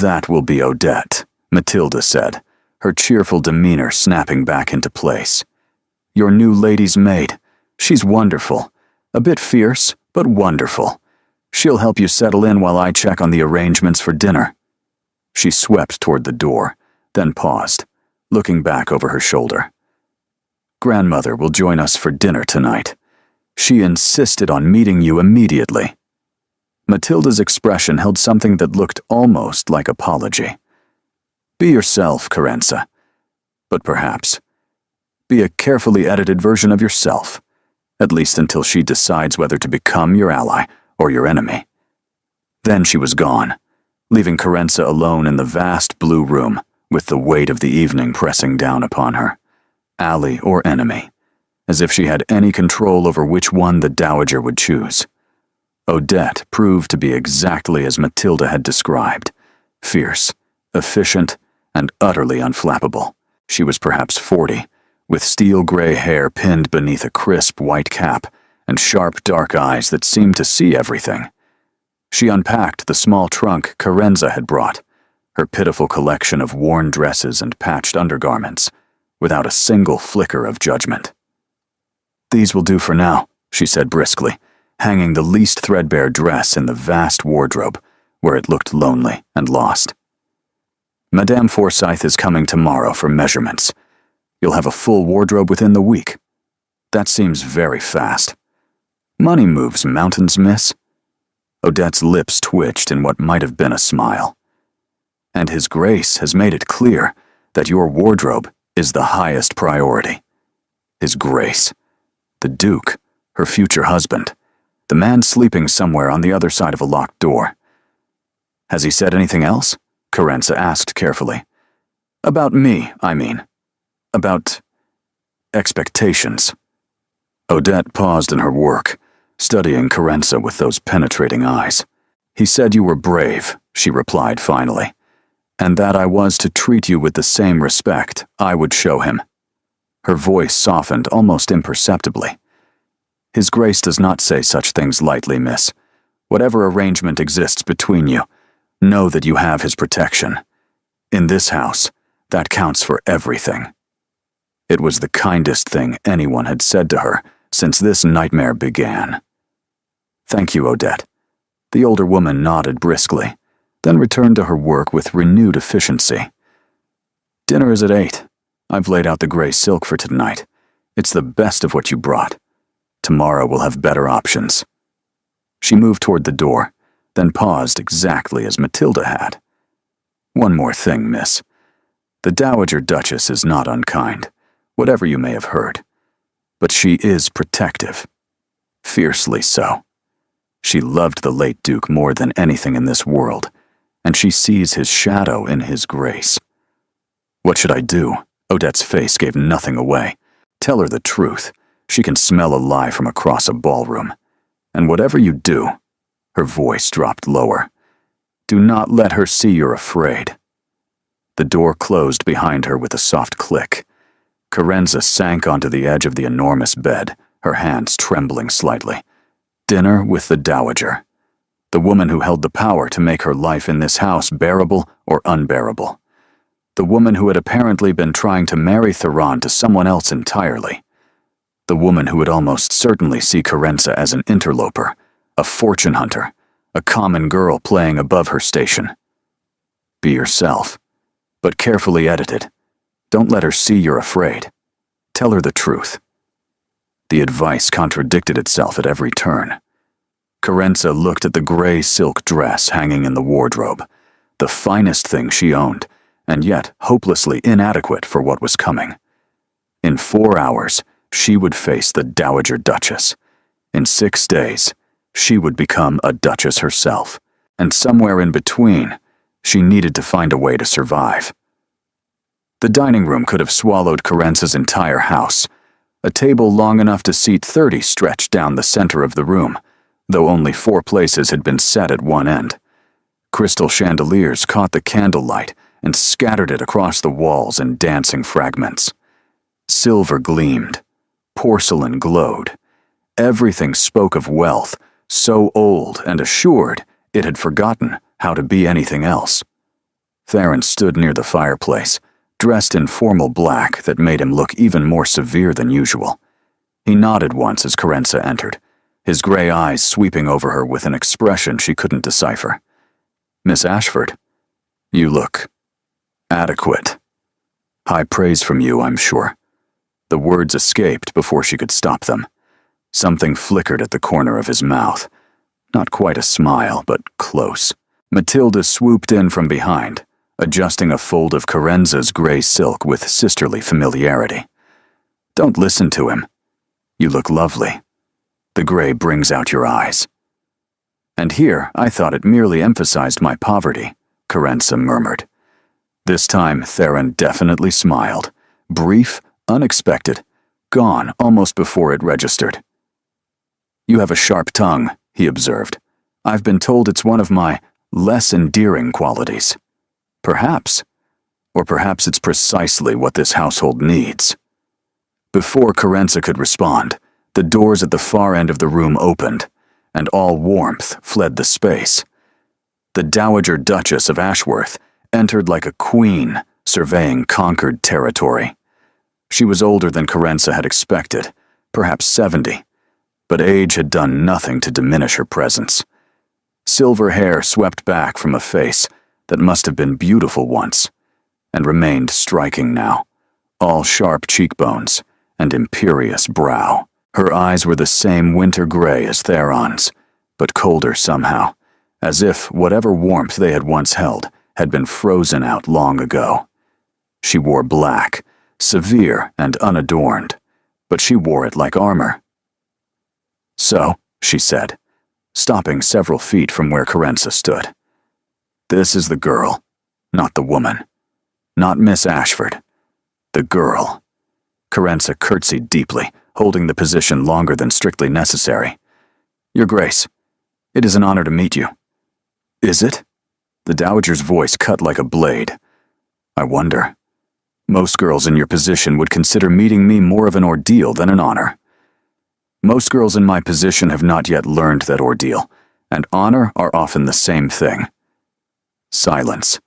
That will be Odette, Matilda said, her cheerful demeanor snapping back into place. Your new lady's maid. She's wonderful. A bit fierce, but wonderful. She'll help you settle in while I check on the arrangements for dinner. She swept toward the door, then paused, looking back over her shoulder. Grandmother will join us for dinner tonight. She insisted on meeting you immediately. Matilda's expression held something that looked almost like apology. Be yourself, Carenza. But perhaps, be a carefully edited version of yourself, at least until she decides whether to become your ally or your enemy. Then she was gone, leaving Carenza alone in the vast blue room, with the weight of the evening pressing down upon her. Ally or enemy, as if she had any control over which one the dowager would choose. Odette proved to be exactly as Matilda had described, fierce, efficient, and utterly unflappable. She was perhaps 40, with steel-gray hair pinned beneath a crisp white cap and sharp dark eyes that seemed to see everything. She unpacked the small trunk Carenza had brought, her pitiful collection of worn dresses and patched undergarments, without a single flicker of judgment. These will do for now, she said briskly, hanging the least threadbare dress in the vast wardrobe, where it looked lonely and lost. Madame Forsyth is coming tomorrow for measurements. You'll have a full wardrobe within the week. That seems very fast. Money moves mountains, miss. Odette's lips twitched in what might have been a smile. And His Grace has made it clear that your wardrobe is the highest priority. His Grace. The Duke, her future husband. The man sleeping somewhere on the other side of a locked door. Has he said anything else? Carenza asked carefully. About me, I mean. About expectations. Odette paused in her work, studying Carenza with those penetrating eyes. He said you were brave, she replied finally, and that I was to treat you with the same respect I would show him. Her voice softened almost imperceptibly. His Grace does not say such things lightly, miss. Whatever arrangement exists between you, know that you have his protection. In this house, that counts for everything. It was the kindest thing anyone had said to her since this nightmare began. Thank you, Odette. The older woman nodded briskly, then returned to her work with renewed efficiency. Dinner is at 8. I've laid out the gray silk for tonight. It's the best of what you brought. Tomorrow we'll have better options. She moved toward the door, then paused exactly as Matilda had. One more thing, miss. The Dowager Duchess is not unkind, whatever you may have heard. But she is protective. Fiercely so. She loved the late Duke more than anything in this world, and she sees his shadow in His Grace. What should I do? Odette's face gave nothing away. Tell her the truth. She can smell a lie from across a ballroom. And whatever you do, her voice dropped lower. Do not let her see you're afraid. The door closed behind her with a soft click. Carenza sank onto the edge of the enormous bed, her hands trembling slightly. Dinner with the Dowager. The woman who held the power to make her life in this house bearable or unbearable. The woman who had apparently been trying to marry Theron to someone else entirely. The woman who would almost certainly see Carenza as an interloper, a fortune hunter, a common girl playing above her station. Be yourself, but carefully edited. Don't let her see you're afraid. Tell her the truth. The advice contradicted itself at every turn. Carenza looked at the gray silk dress hanging in the wardrobe, the finest thing she owned, and yet hopelessly inadequate for what was coming. In 4 hours, she would face the Dowager Duchess. In 6 days, she would become a duchess herself, and somewhere in between, she needed to find a way to survive. The dining room could have swallowed Carenza's entire house. A table long enough to seat 30 stretched down the center of the room, though only 4 places had been set at one end. Crystal chandeliers caught the candlelight and scattered it across the walls in dancing fragments. Silver gleamed. Porcelain glowed. Everything spoke of wealth, so old and assured it had forgotten how to be anything else. Theron stood near the fireplace, dressed in formal black that made him look even more severe than usual. He nodded once as Carenza entered, his gray eyes sweeping over her with an expression she couldn't decipher. Miss Ashford, you look adequate. High praise from you, I'm sure. The words escaped before she could stop them. Something flickered at the corner of his mouth. Not quite a smile, but close. Matilda swooped in from behind, adjusting a fold of Carenza's gray silk with sisterly familiarity. Don't listen to him. You look lovely. The gray brings out your eyes. And here I thought it merely emphasized my poverty, Carenza murmured. This time Theron definitely smiled. Brief, unexpected, gone almost before it registered. You have a sharp tongue, he observed. I've been told it's one of my less endearing qualities. Perhaps. Or perhaps it's precisely what this household needs. Before Carenza could respond, the doors at the far end of the room opened, and all warmth fled the space. The Dowager Duchess of Ashworth entered like a queen, surveying conquered territory. She was older than Carenza had expected, perhaps 70, but age had done nothing to diminish her presence. Silver hair swept back from a face that must have been beautiful once, and remained striking now, all sharp cheekbones, and imperious brow. Her eyes were the same winter gray as Theron's, but colder somehow, as if whatever warmth they had once held had been frozen out long ago. She wore black, severe and unadorned, but she wore it like armor. "So," she said, stopping several feet from where Carenza stood. "This is the girl, not the woman. Not Miss Ashford. The girl." Carenza curtsied deeply, holding the position longer than strictly necessary. "Your Grace, it is an honor to meet you." "Is it?" The Dowager's voice cut like a blade. "I wonder. Most girls in your position would consider meeting me more of an ordeal than an honor. Most girls in my position have not yet learned that ordeal, and honor are often the same thing." Silence.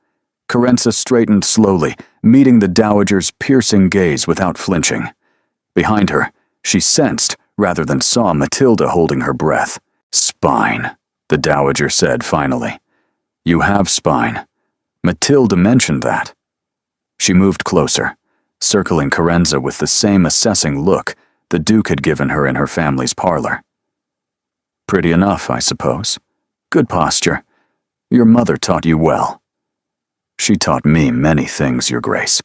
Carenza straightened slowly, meeting the Dowager's piercing gaze without flinching. Behind her, she sensed, rather than saw, Matilda holding her breath. "Spine," the Dowager said finally. "You have spine. Matilda mentioned that." She moved closer, circling Carenza with the same assessing look the Duke had given her in her family's parlor. "Pretty enough, I suppose. Good posture. Your mother taught you well." "She taught me many things, Your Grace,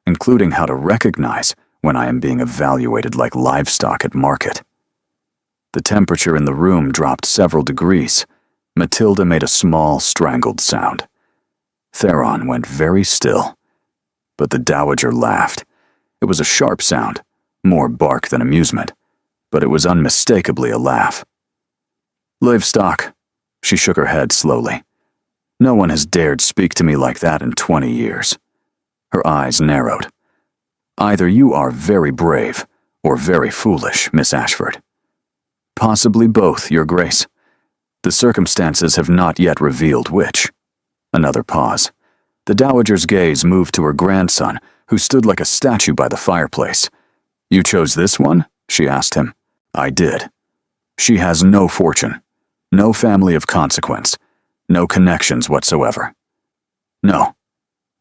including how to recognize when I am being evaluated like livestock at market." The temperature in the room dropped several degrees. Matilda made a small, strangled sound. Theron went very still. But the Dowager laughed. It was a sharp sound, more bark than amusement, but it was unmistakably a laugh. "Livestock," she shook her head slowly. "No one has dared speak to me like that in 20 years. Her eyes narrowed. "Either you are very brave or very foolish, Miss Ashford." "Possibly both, Your Grace. The circumstances have not yet revealed which." Another pause. The Dowager's gaze moved to her grandson, who stood like a statue by the fireplace. "You chose this one?" she asked him. "I did. She has no fortune, no family of consequence, no connections whatsoever." "No."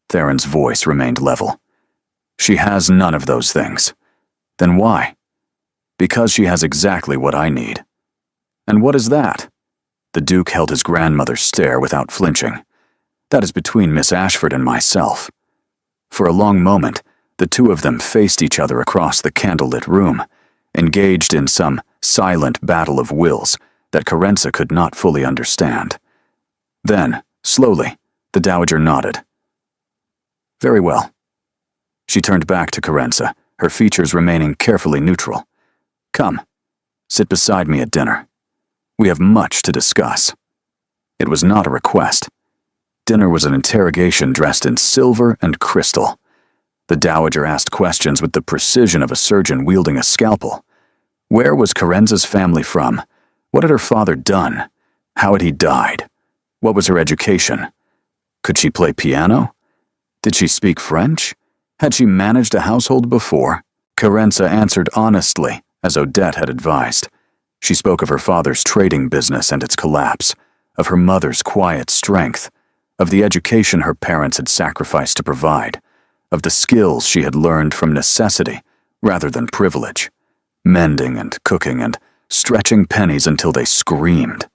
Theron's voice remained level. "She has none of those things. Then why?" "Because she has exactly what I need." "And what is that?" The Duke held his grandmother's stare without flinching. "That is between Miss Ashford and myself." For a long moment, the two of them faced each other across the candlelit room, engaged in some silent battle of wills that Carenza could not fully understand. Then, slowly, the Dowager nodded. "Very well." She turned back to Carenza, her features remaining carefully neutral. "Come, sit beside me at dinner. We have much to discuss." It was not a request. Dinner was an interrogation dressed in silver and crystal. The Dowager asked questions with the precision of a surgeon wielding a scalpel. Where was Carenza's family from? What had her father done? How had he died? What was her education? Could she play piano? Did she speak French? Had she managed a household before? Carenza answered honestly, as Odette had advised. She spoke of her father's trading business and its collapse, of her mother's quiet strength, of the education her parents had sacrificed to provide, of the skills she had learned from necessity rather than privilege, mending and cooking and stretching pennies until they screamed.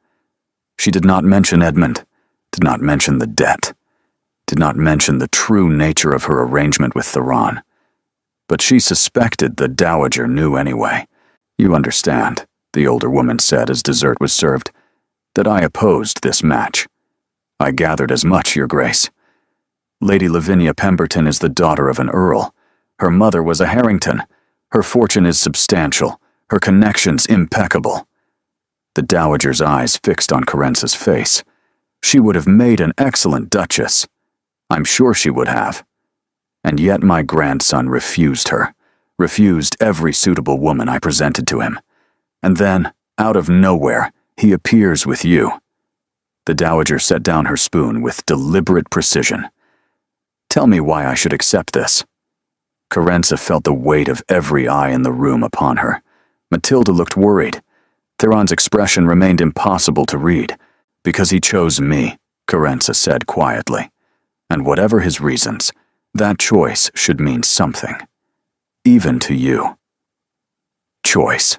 She did not mention Edmund, did not mention the debt, did not mention the true nature of her arrangement with Theron. But she suspected the Dowager knew anyway. "You understand," the older woman said as dessert was served, "that I opposed this match. I gathered as much, Your Grace. Lady Lavinia Pemberton is the daughter of an earl. Her mother was a Harrington. Her fortune is substantial, her connections impeccable." The Dowager's eyes fixed on Carenza's face. "She would have made an excellent duchess. I'm sure she would have. And yet my grandson refused her, refused every suitable woman I presented to him. And then, out of nowhere, he appears with you." The Dowager set down her spoon with deliberate precision. "Tell me why I should accept this." Carenza felt the weight of every eye in the room upon her. Matilda looked worried. Theron's expression remained impossible to read. "Because he chose me," Carenza said quietly. "And whatever his reasons, that choice should mean something. Even to you." choice.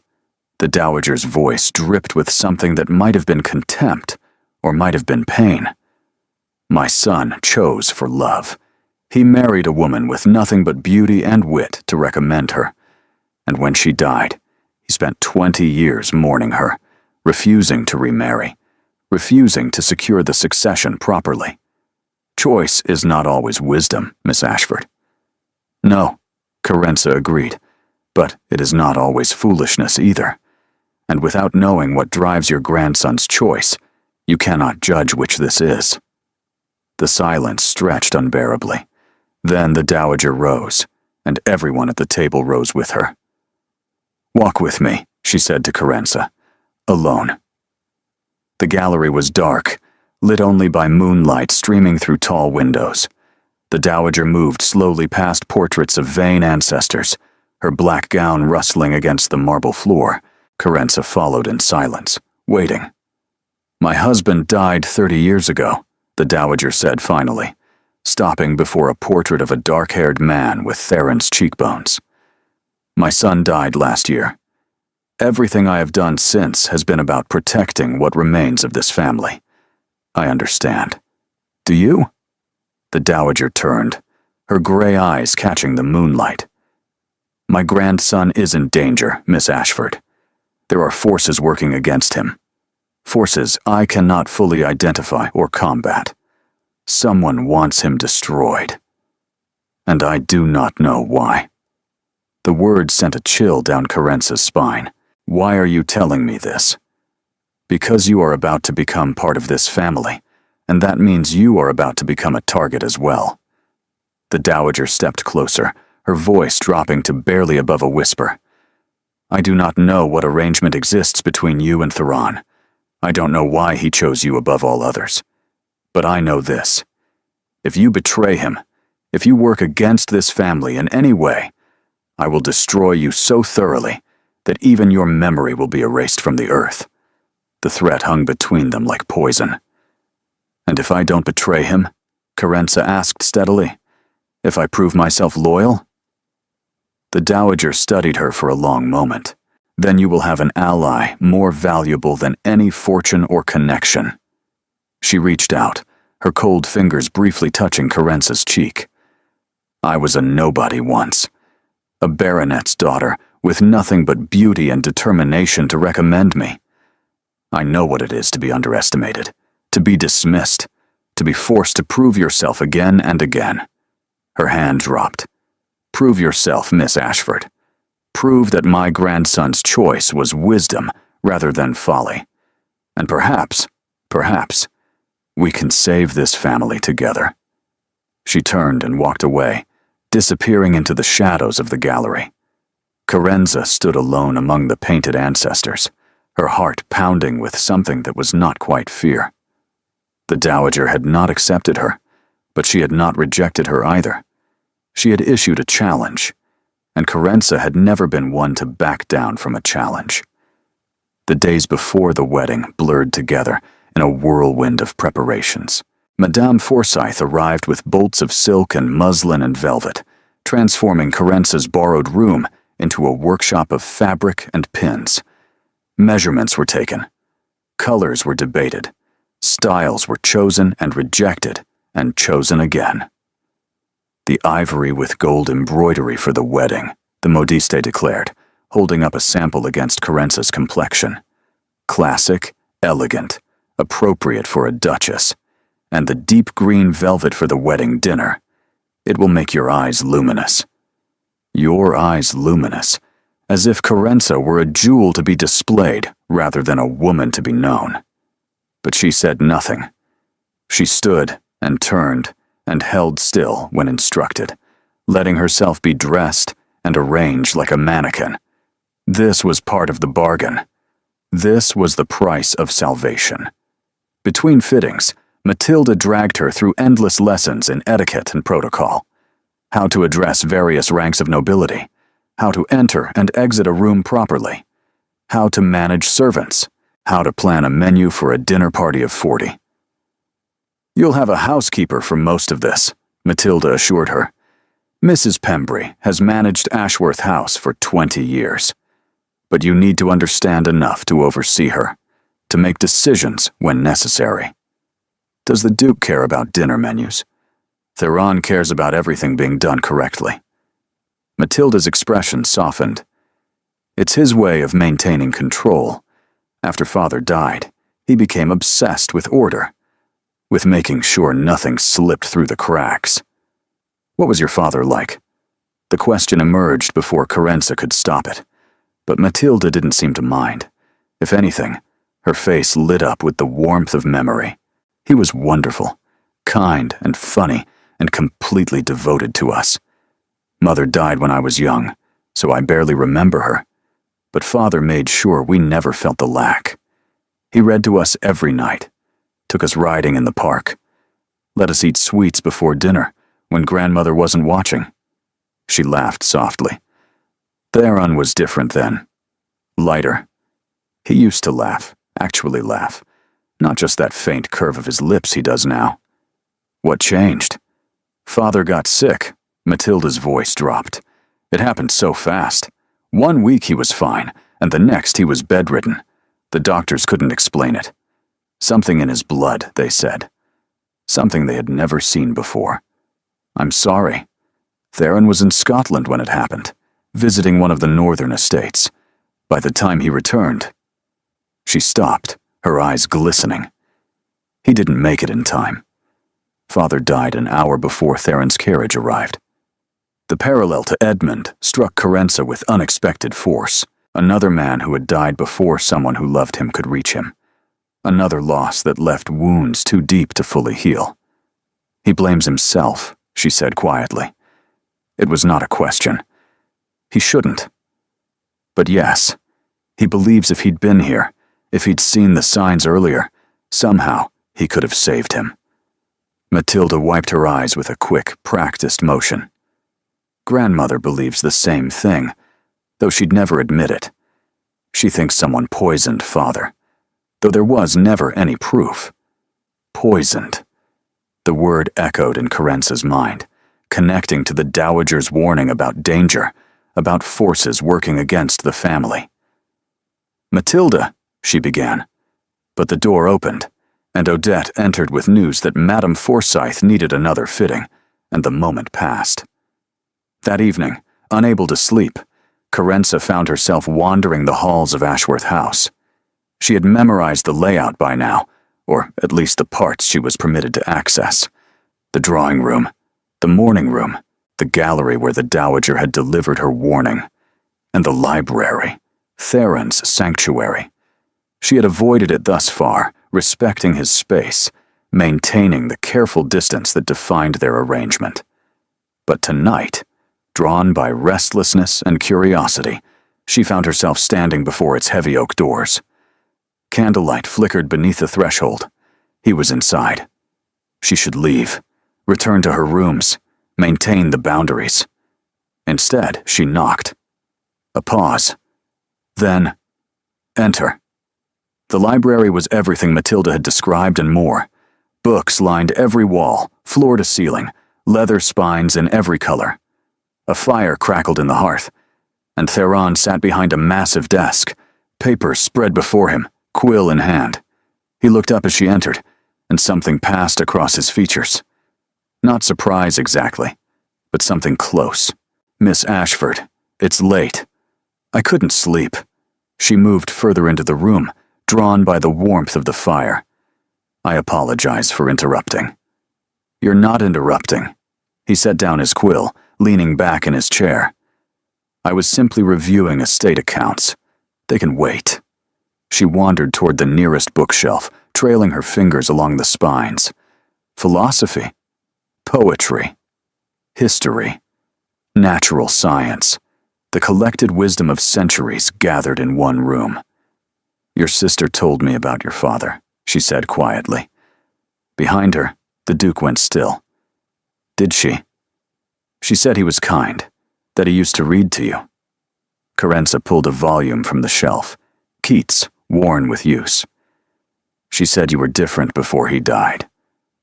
The dowager's voice dripped with something that might have been contempt, or might have been pain. My son chose for love. He married a woman with nothing but beauty and wit to recommend her. And when she died, he spent 20 years mourning her, refusing to remarry, refusing to secure the succession properly. Choice is not always wisdom, Miss Ashford. No, Carenza agreed, but it is not always foolishness either. And without knowing what drives your grandson's choice, you cannot judge which this is. The silence stretched unbearably. Then the dowager rose, and everyone at the table rose with her. "Walk with me," she said to Carenza. "Alone." The gallery was dark, lit only by moonlight streaming through tall windows. The dowager moved slowly past portraits of vain ancestors, her black gown rustling against the marble floor. Carenza followed in silence, waiting. "My husband died 30 years ago," the dowager said finally, stopping before a portrait of a dark-haired man with Theron's cheekbones. "My son died last year. Everything I have done since has been about protecting what remains of this family. I understand. Do you?" The dowager turned, her gray eyes catching the moonlight. "My grandson is in danger, Miss Ashford. There are forces working against him. Forces I cannot fully identify or combat. Someone wants him destroyed. And I do not know why." The words sent a chill down Carenza's spine. "Why are you telling me this?" "Because you are about to become part of this family, and that means you are about to become a target as well." The dowager stepped closer, her voice dropping to barely above a whisper. "I do not know what arrangement exists between you and Theron. I don't know why he chose you above all others. But I know this. If you betray him, if you work against this family in any way, I will destroy you so thoroughly that even your memory will be erased from the earth." The threat hung between them like poison. "And if I don't betray him?" Carenza asked steadily. "If I prove myself loyal?" The dowager studied her for a long moment. "Then you will have an ally more valuable than any fortune or connection." She reached out, her cold fingers briefly touching Carenza's cheek. "I was a nobody once. A baronet's daughter with nothing but beauty and determination to recommend me. I know what it is to be underestimated, to be dismissed, to be forced to prove yourself again and again." Her hand dropped. "Prove yourself, Miss Ashford. Prove that my grandson's choice was wisdom rather than folly. And perhaps, we can save this family together." She turned and walked away, disappearing into the shadows of the gallery. Carenza stood alone among the painted ancestors, her heart pounding with something that was not quite fear. The dowager had not accepted her, but she had not rejected her either. She had issued a challenge, and Carenza had never been one to back down from a challenge. The days before the wedding blurred together in a whirlwind of preparations. Madame Forsyth arrived with bolts of silk and muslin and velvet, transforming Carenza's borrowed room into a workshop of fabric and pins. Measurements were taken. Colors were debated. Styles were chosen and rejected, and chosen again. "The ivory with gold embroidery for the wedding," the modiste declared, holding up a sample against Carenza's complexion. "Classic, elegant, appropriate for a duchess. And the deep green velvet for the wedding dinner. It will make your eyes luminous." Your eyes luminous, as if Carenza were a jewel to be displayed rather than a woman to be known. But she said nothing. She stood and turned and held still when instructed, letting herself be dressed and arranged like a mannequin. This was part of the bargain. This was the price of salvation. Between fittings, Matilda dragged her through endless lessons in etiquette and protocol. How to address various ranks of nobility, how to enter and exit a room properly, how to manage servants, how to plan a menu for a dinner party of 40. "You'll have a housekeeper for most of this," Matilda assured her. "Mrs. Pembry has managed Ashworth House for 20 years. But you need to understand enough to oversee her, to make decisions when necessary. Does the Duke care about dinner menus? Theron cares about everything being done correctly. Matilda's expression softened. It's his way of maintaining control. After Father died, he became obsessed with order, with making sure nothing slipped through the cracks. What was your father like? The question emerged before Carenza could stop it, but Matilda didn't seem to mind. If anything, her face lit up with the warmth of memory. He was wonderful, kind and funny, and completely devoted to us. Mother died when I was young, so I barely remember her, but Father made sure we never felt the lack. He read to us every night, took us riding in the park, let us eat sweets before dinner when Grandmother wasn't watching. She laughed softly. Theron was different then. Lighter. He used to laugh, actually laugh, not just that faint curve of his lips he does now. What changed? Father got sick. Matilda's voice dropped. It happened so fast. 1 week he was fine, and the next he was bedridden. The doctors couldn't explain it. Something in his blood, they said. Something they had never seen before. I'm sorry. Theron was in Scotland when it happened, visiting one of the northern estates. By the time he returned, she stopped, her eyes glistening. He didn't make it in time. Father died an hour before Theron's carriage arrived. The parallel to Edmund struck Carenza with unexpected force. Another man who had died before someone who loved him could reach him. Another loss that left wounds too deep to fully heal. He blames himself, she said quietly. It was not a question. He shouldn't. But yes, he believes if he'd been here, if he'd seen the signs earlier, somehow he could have saved him. Matilda wiped her eyes with a quick, practiced motion. Grandmother believes the same thing, though she'd never admit it. She thinks someone poisoned Father, though there was never any proof. Poisoned. The word echoed in Carenza's mind, connecting to the Dowager's warning about danger, about forces working against the family. Matilda, she began, but the door opened, and Odette entered with news that Madame Forsyth needed another fitting, and the moment passed. That evening, unable to sleep, Carenza found herself wandering the halls of Ashworth House. She had memorized the layout by now, or at least the parts she was permitted to access. The drawing room, the morning room, the gallery where the Dowager had delivered her warning, and the library, Theron's sanctuary. She had avoided it thus far, respecting his space, maintaining the careful distance that defined their arrangement. But tonight, drawn by restlessness and curiosity, she found herself standing before its heavy oak doors. Candlelight flickered beneath the threshold. He was inside. She should leave, return to her rooms, maintain the boundaries. Instead, she knocked. A pause. Then, enter. The library was everything Matilda had described and more. Books lined every wall, floor to ceiling, leather spines in every color. A fire crackled in the hearth, and Theron sat behind a massive desk, papers spread before him, quill in hand. He looked up as she entered, and something passed across his features. Not surprise exactly, but something close. Miss Ashford, it's late. I couldn't sleep. She moved further into the room, drawn by the warmth of the fire. I apologize for interrupting. You're not interrupting. He set down his quill, leaning back in his chair. I was simply reviewing estate accounts. They can wait. She wandered toward the nearest bookshelf, trailing her fingers along the spines. Philosophy, poetry, history, natural science, the collected wisdom of centuries gathered in one room. Your sister told me about your father, she said quietly. Behind her, the Duke went still. Did she? She said he was kind, that he used to read to you. Carenza pulled a volume from the shelf, Keats, worn with use. She said you were different before he died.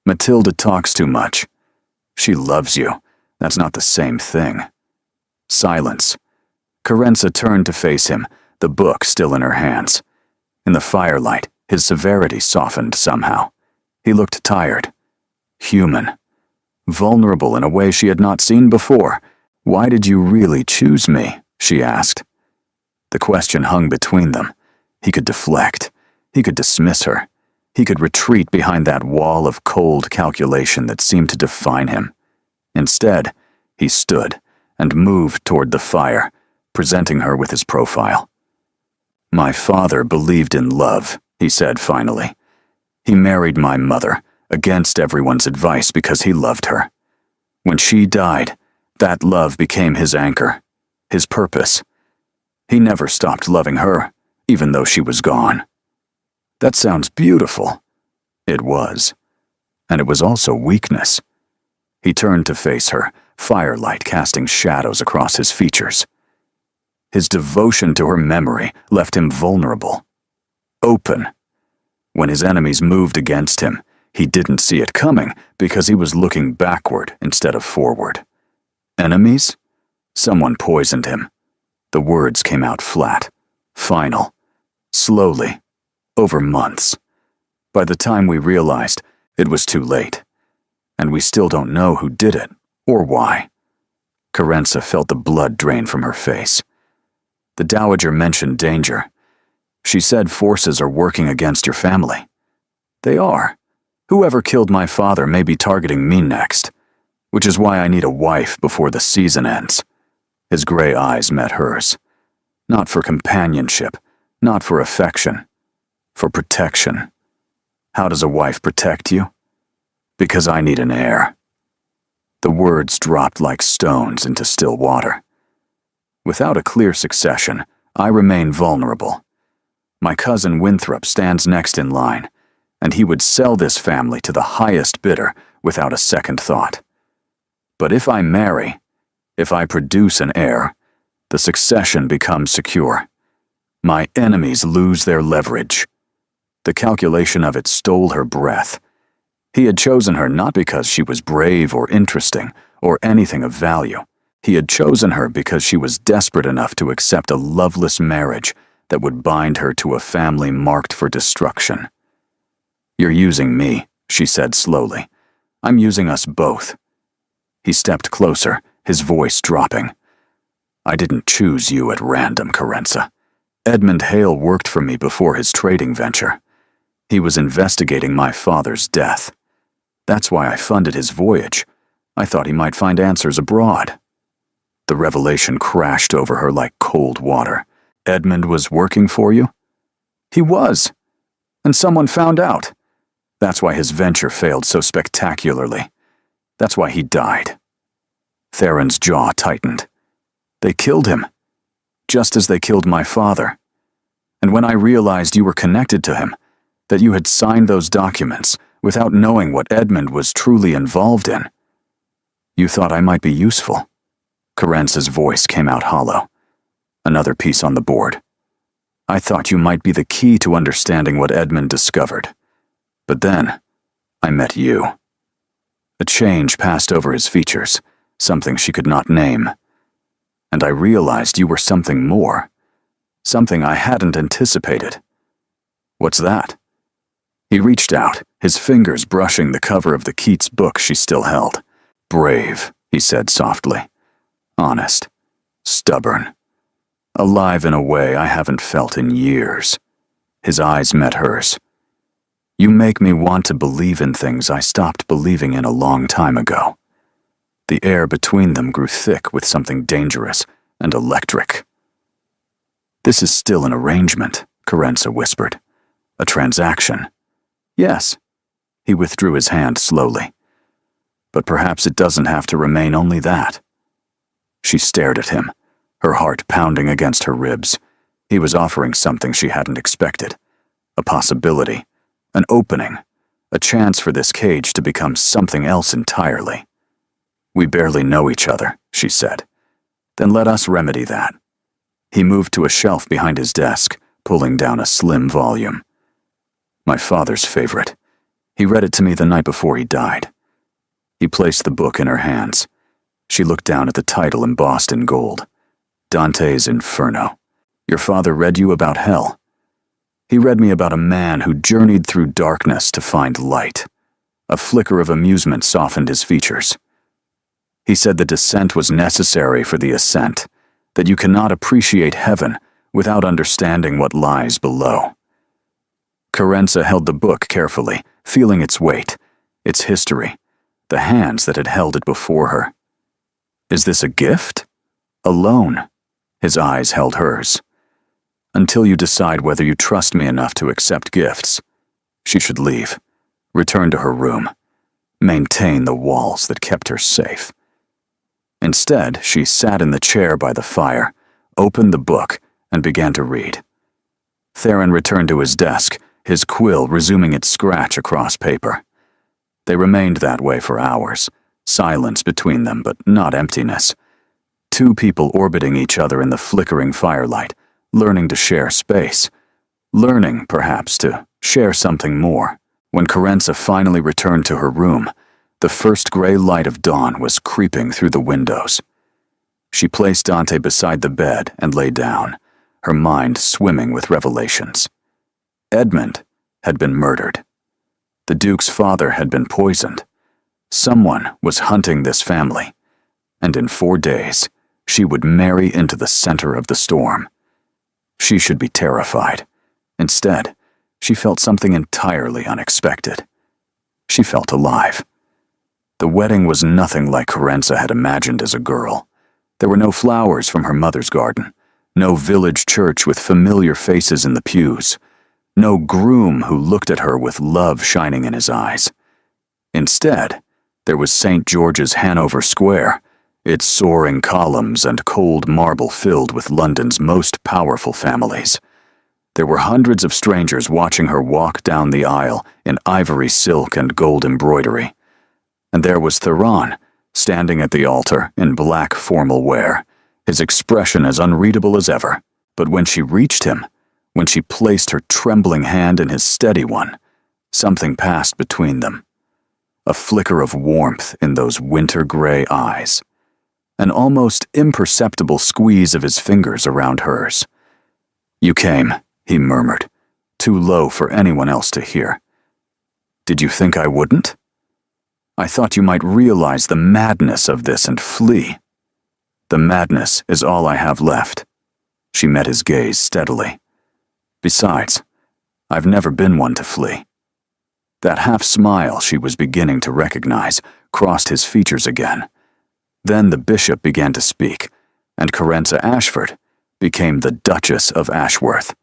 Matilda talks too much. She loves you. That's not the same thing. Silence. Carenza turned to face him, the book still in her hands. In the firelight, his severity softened somehow. He looked tired, human, vulnerable in a way she had not seen before. "Why did you really choose me?" she asked. The question hung between them. He could deflect. He could dismiss her. He could retreat behind that wall of cold calculation that seemed to define him. Instead, he stood and moved toward the fire, presenting her with his profile. "My father believed in love," he said finally. "He married my mother, against everyone's advice because he loved her. When she died, that love became his anchor, his purpose. He never stopped loving her, even though she was gone." That sounds beautiful. It was. And it was also weakness. He turned to face her, firelight casting shadows across his features. His devotion to her memory left him vulnerable, open. When his enemies moved against him, he didn't see it coming because he was looking backward instead of forward. Enemies? Someone poisoned him. The words came out flat, final, slowly, over months. By the time we realized, it was too late. And we still don't know who did it, or why. Carenza felt the blood drain from her face. The Dowager mentioned danger. She said forces are working against your family. They are. Whoever killed my father may be targeting me next, which is why I need a wife before the season ends. His gray eyes met hers. Not for companionship, not for affection, for protection. How does a wife protect you? Because I need an heir. The words dropped like stones into still water. Without a clear succession, I remain vulnerable. My cousin Winthrop stands next in line, and he would sell this family to the highest bidder without a second thought. But if I marry, if I produce an heir, the succession becomes secure. My enemies lose their leverage. The calculation of it stole her breath. He had chosen her not because she was brave or interesting or anything of value. He had chosen her because she was desperate enough to accept a loveless marriage that would bind her to a family marked for destruction. "You're using me," she said slowly. "I'm using us both." He stepped closer, his voice dropping. "I didn't choose you at random, Carenza. Edmund Hale worked for me before his trading venture. He was investigating my father's death. That's why I funded his voyage. I thought he might find answers abroad." The revelation crashed over her like cold water. Edmund was working for you? He was. And someone found out. That's why his venture failed so spectacularly. That's why he died. Theron's jaw tightened. They killed him, just as they killed my father. And when I realized you were connected to him, that you had signed those documents without knowing what Edmund was truly involved in, you thought I might be useful. Carenza's voice came out hollow. Another piece on the board. I thought you might be the key to understanding what Edmund discovered. But then, I met you. A change passed over his features, something she could not name. And I realized you were something more, something I hadn't anticipated. What's that? He reached out, his fingers brushing the cover of the Keats book she still held. Brave, he said softly. Honest. Stubborn. Alive in a way I haven't felt in years. His eyes met hers. You make me want to believe in things I stopped believing in a long time ago. The air between them grew thick with something dangerous and electric. This is still an arrangement, Carenza whispered. A transaction. Yes. He withdrew his hand slowly. But perhaps it doesn't have to remain only that. She stared at him, her heart pounding against her ribs. He was offering something she hadn't expected. A possibility, an opening, a chance for this cage to become something else entirely. We barely know each other, she said. Then let us remedy that. He moved to a shelf behind his desk, pulling down a slim volume. My father's favorite. He read it to me the night before he died. He placed the book in her hands. She looked down at the title embossed in gold. Dante's Inferno. Your father read you about hell. He read me about a man who journeyed through darkness to find light. A flicker of amusement softened his features. He said the descent was necessary for the ascent, that you cannot appreciate heaven without understanding what lies below. Carenza held the book carefully, feeling its weight, its history, the hands that had held it before her. Is this a gift? A loan? His eyes held hers. Until you decide whether you trust me enough to accept gifts. She should leave, return to her room, maintain the walls that kept her safe. Instead, she sat in the chair by the fire, opened the book, and began to read. Theron returned to his desk, his quill resuming its scratch across paper. They remained that way for hours, silence between them but not emptiness. Two people orbiting each other in the flickering firelight, learning to share space, learning, perhaps, to share something more. When Carenza finally returned to her room, the first gray light of dawn was creeping through the windows. She placed Dante beside the bed and lay down, her mind swimming with revelations. Edmund had been murdered. The Duke's father had been poisoned. Someone was hunting this family, and in 4 days, she would marry into the center of the storm. She should be terrified. Instead, she felt something entirely unexpected. She felt alive. The wedding was nothing like Carenza had imagined as a girl. There were no flowers from her mother's garden, no village church with familiar faces in the pews, no groom who looked at her with love shining in his eyes. Instead, there was St. George's Hanover Square, its soaring columns and cold marble filled with London's most powerful families. There were hundreds of strangers watching her walk down the aisle in ivory silk and gold embroidery. And there was Theron, standing at the altar in black formal wear, his expression as unreadable as ever. But when she reached him, when she placed her trembling hand in his steady one, something passed between them. A flicker of warmth in those winter-gray eyes. An almost imperceptible squeeze of his fingers around hers. "You came," he murmured, too low for anyone else to hear. "Did you think I wouldn't? I thought you might realize the madness of this and flee." "The madness is all I have left." She met his gaze steadily. "Besides, I've never been one to flee." That half-smile she was beginning to recognize crossed his features again. Then the bishop began to speak, and Carenza Ashford became the Duchess of Ashworth.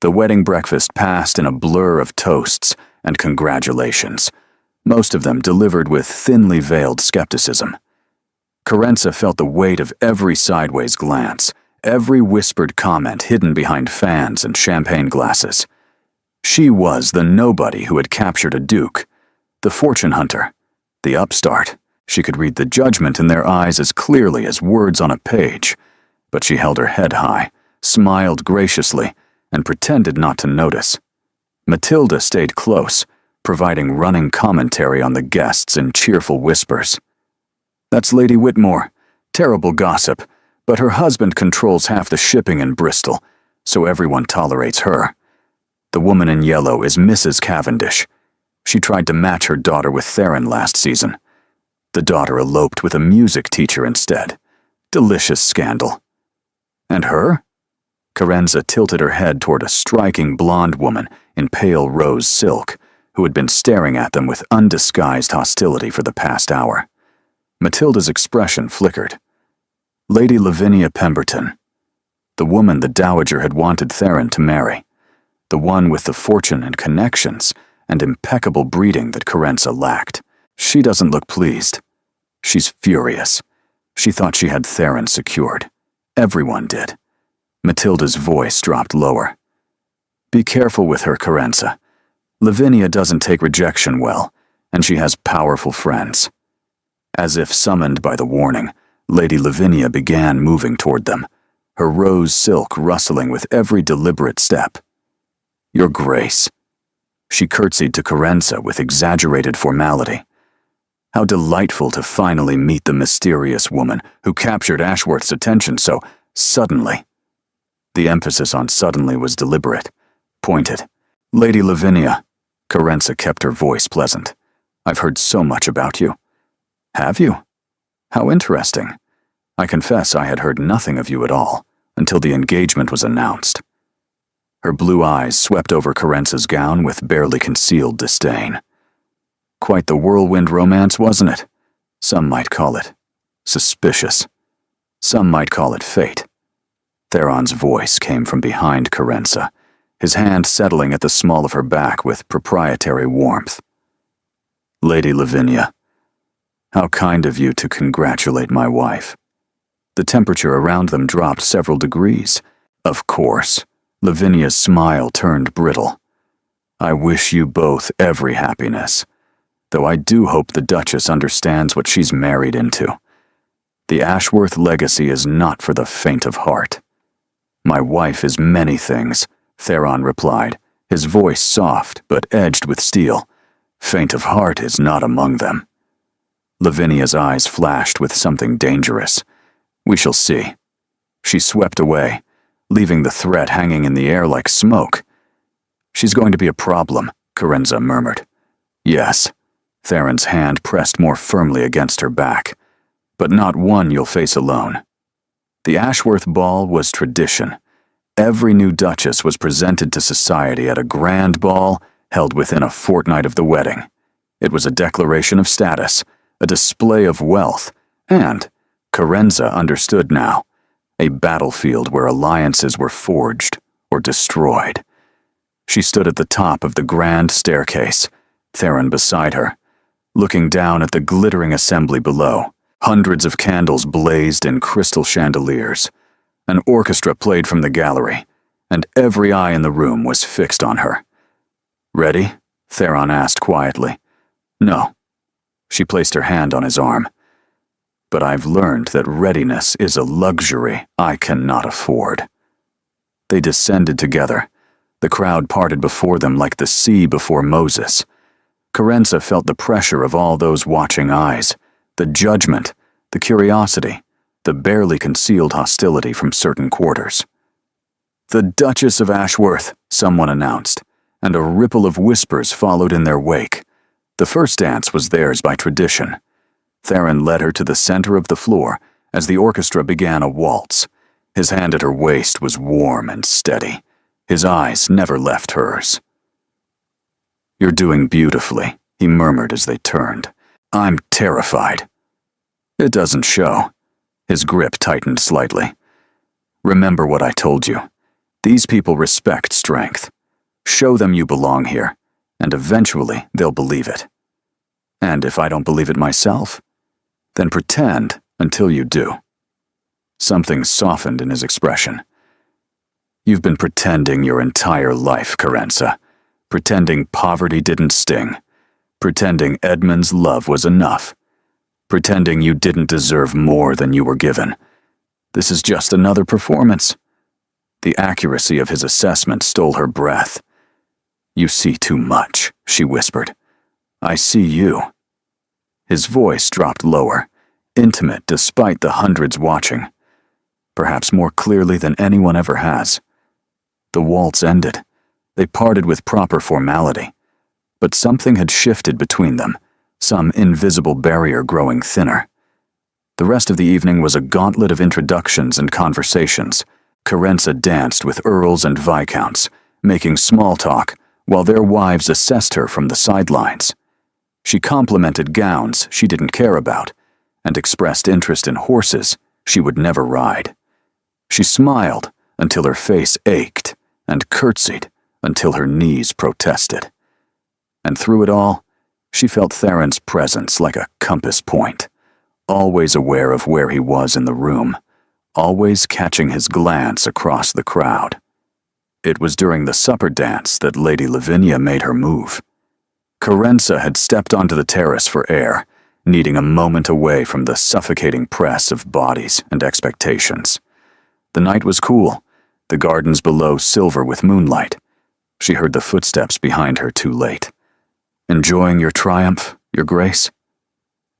The wedding breakfast passed in a blur of toasts and congratulations, most of them delivered with thinly veiled skepticism. Carenza felt the weight of every sideways glance, every whispered comment hidden behind fans and champagne glasses. She was the nobody who had captured a duke, the fortune hunter, the upstart. She could read the judgment in their eyes as clearly as words on a page, but she held her head high, smiled graciously, and pretended not to notice. Matilda stayed close, providing running commentary on the guests in cheerful whispers. "That's Lady Whitmore. Terrible gossip, but her husband controls half the shipping in Bristol, so everyone tolerates her. The woman in yellow is Mrs. Cavendish. She tried to match her daughter with Theron last season. The daughter eloped with a music teacher instead. Delicious scandal." "And her?" Carenza tilted her head toward a striking blonde woman in pale rose silk, who had been staring at them with undisguised hostility for the past hour. Matilda's expression flickered. "Lady Lavinia Pemberton. The woman the dowager had wanted Theron to marry. The one with the fortune and connections and impeccable breeding that Carenza lacked. She doesn't look pleased. She's furious. She thought she had Theron secured. Everyone did." Matilda's voice dropped lower. "Be careful with her, Carenza. Lavinia doesn't take rejection well, and she has powerful friends." As if summoned by the warning, Lady Lavinia began moving toward them, her rose silk rustling with every deliberate step. "Your Grace." She curtsied to Carenza with exaggerated formality. How delightful to finally meet the mysterious woman who captured Ashworth's attention so suddenly. The emphasis on suddenly was deliberate, pointed. Lady Lavinia, Carenza kept her voice pleasant. I've heard so much about you. Have you? How interesting. I confess I had heard nothing of you at all, until the engagement was announced. Her blue eyes swept over Carenza's gown with barely concealed disdain. Quite the whirlwind romance, wasn't it? Some might call it suspicious. Some might call it fate. Theron's voice came from behind Carenza, his hand settling at the small of her back with proprietary warmth. Lady Lavinia, how kind of you to congratulate my wife. The temperature around them dropped several degrees. Of course, Lavinia's smile turned brittle. I wish you both every happiness, though I do hope the Duchess understands what she's married into. The Ashworth legacy is not for the faint of heart. My wife is many things, Theron replied, his voice soft but edged with steel. Faint of heart is not among them. Lavinia's eyes flashed with something dangerous. We shall see. She swept away, leaving the threat hanging in the air like smoke. She's going to be a problem, Carenza murmured. Yes. Theron's hand pressed more firmly against her back. But not one you'll face alone. The Ashworth ball was tradition. Every new Duchess was presented to society at a grand ball held within a fortnight of the wedding. It was a declaration of status, a display of wealth, and, Carenza understood now, a battlefield where alliances were forged or destroyed. She stood at the top of the grand staircase, Theron beside her, looking down at the glittering assembly below. Hundreds of candles blazed in crystal chandeliers. An orchestra played from the gallery, and every eye in the room was fixed on her. Ready? Theron asked quietly. No. She placed her hand on his arm. But I've learned that readiness is a luxury I cannot afford. They descended together. The crowd parted before them like the sea before Moses. Carenza felt the pressure of all those watching eyes, the judgment, the curiosity, the barely concealed hostility from certain quarters. The Duchess of Ashworth, someone announced, and a ripple of whispers followed in their wake. The first dance was theirs by tradition. Theron led her to the center of the floor as the orchestra began a waltz. His hand at her waist was warm and steady. His eyes never left hers. You're doing beautifully, he murmured as they turned. I'm terrified. It doesn't show. His grip tightened slightly. Remember what I told you. These people respect strength. Show them you belong here, and eventually they'll believe it. And if I don't believe it myself, then pretend until you do. Something softened in his expression. You've been pretending your entire life, Carenza. Pretending poverty didn't sting. Pretending Edmund's love was enough. Pretending you didn't deserve more than you were given. This is just another performance. The accuracy of his assessment stole her breath. You see too much, she whispered. I see you. His voice dropped lower, intimate despite the hundreds watching. Perhaps more clearly than anyone ever has. The waltz ended. They parted with proper formality. But something had shifted between them, some invisible barrier growing thinner. The rest of the evening was a gauntlet of introductions and conversations. Carenza danced with earls and viscounts, making small talk, while their wives assessed her from the sidelines. She complimented gowns she didn't care about, and expressed interest in horses she would never ride. She smiled until her face ached, and curtsied until her knees protested. And through it all, she felt Theron's presence like a compass point, always aware of where he was in the room, always catching his glance across the crowd. It was during the supper dance that Lady Lavinia made her move. Carenza had stepped onto the terrace for air, needing a moment away from the suffocating press of bodies and expectations. The night was cool, the gardens below silver with moonlight. She heard the footsteps behind her too late. Enjoying your triumph, Your Grace?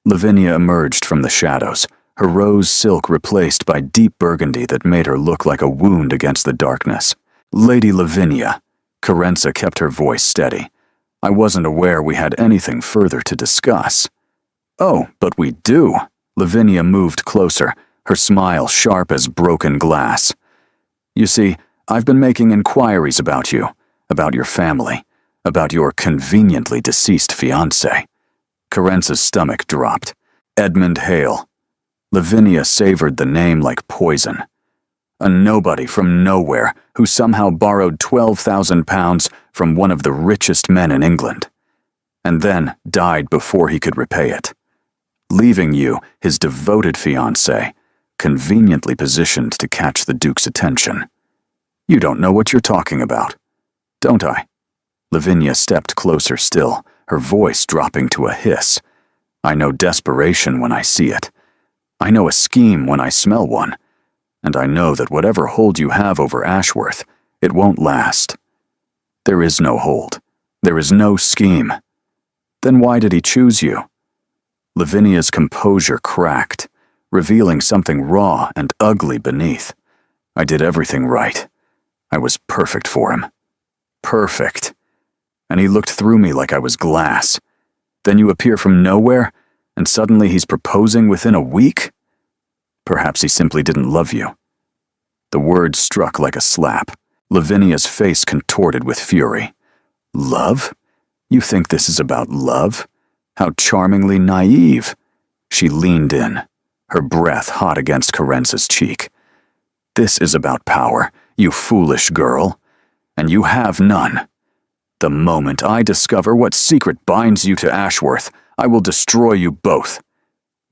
Lavinia emerged from the shadows, her rose silk replaced by deep burgundy that made her look like a wound against the darkness. "Lady Lavinia," Carenza kept her voice steady. "I wasn't aware we had anything further to discuss." "Oh, but we do." Lavinia moved closer, her smile sharp as broken glass. "You see, I've been making inquiries about you, about your family, about your conveniently deceased fiancé." Carenza's stomach dropped. Edmund Hale. Lavinia savored the name like poison. A nobody from nowhere who somehow borrowed £12,000 from one of the richest men in England, and then died before he could repay it, leaving you, his devoted fiancé, conveniently positioned to catch the Duke's attention. "You don't know what you're talking about, don't I?" Lavinia stepped closer still, her voice dropping to a hiss. "I know desperation when I see it. I know a scheme when I smell one. And I know that whatever hold you have over Ashworth, it won't last. There is no hold. There is no scheme. Then why did he choose you?" Lavinia's composure cracked, revealing something raw and ugly beneath. "I did everything right. I was perfect for him. Perfect. And he looked through me like I was glass. Then you appear from nowhere, and suddenly he's proposing within a week? Perhaps he simply didn't love you." The word struck like a slap. Lavinia's face contorted with fury. "Love? You think this is about love? How charmingly naive." She leaned in, her breath hot against Carenza's cheek. "This is about power, you foolish girl. And you have none. The moment I discover what secret binds you to Ashworth, I will destroy you both.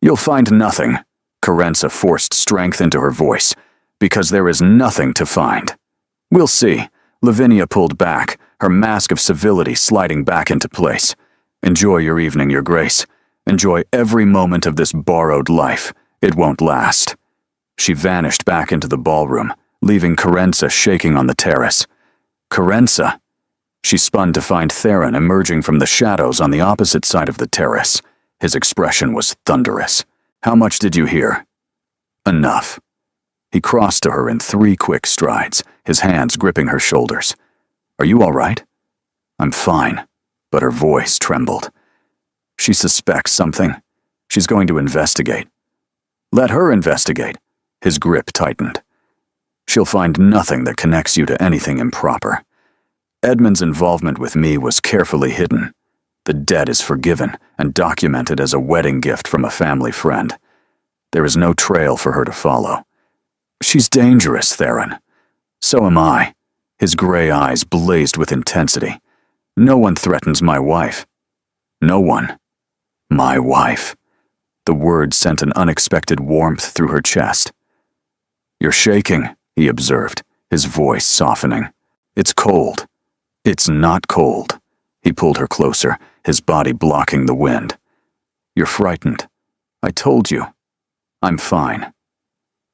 You'll find nothing." Carenza forced strength into her voice. "Because there is nothing to find." "We'll see." Lavinia pulled back, her mask of civility sliding back into place. "Enjoy your evening, Your Grace. Enjoy every moment of this borrowed life. It won't last." She vanished back into the ballroom, leaving Carenza shaking on the terrace. "Carenza!" She spun to find Theron emerging from the shadows on the opposite side of the terrace. His expression was thunderous. "How much did you hear?" "Enough." He crossed to her in 3 quick strides, his hands gripping her shoulders. "Are you all right?" "I'm fine," but her voice trembled. "She suspects something. She's going to investigate." "Let her investigate." His grip tightened. "She'll find nothing that connects you to anything improper. Edmund's involvement with me was carefully hidden. The debt is forgiven and documented as a wedding gift from a family friend. There is no trail for her to follow. She's dangerous, Theron. So am I." His gray eyes blazed with intensity. "No one threatens my wife. No one. My wife." The word sent an unexpected warmth through her chest. "You're shaking," he observed, his voice softening. "It's cold." "It's not cold." He pulled her closer, his body blocking the wind. "You're frightened. I told you. I'm fine.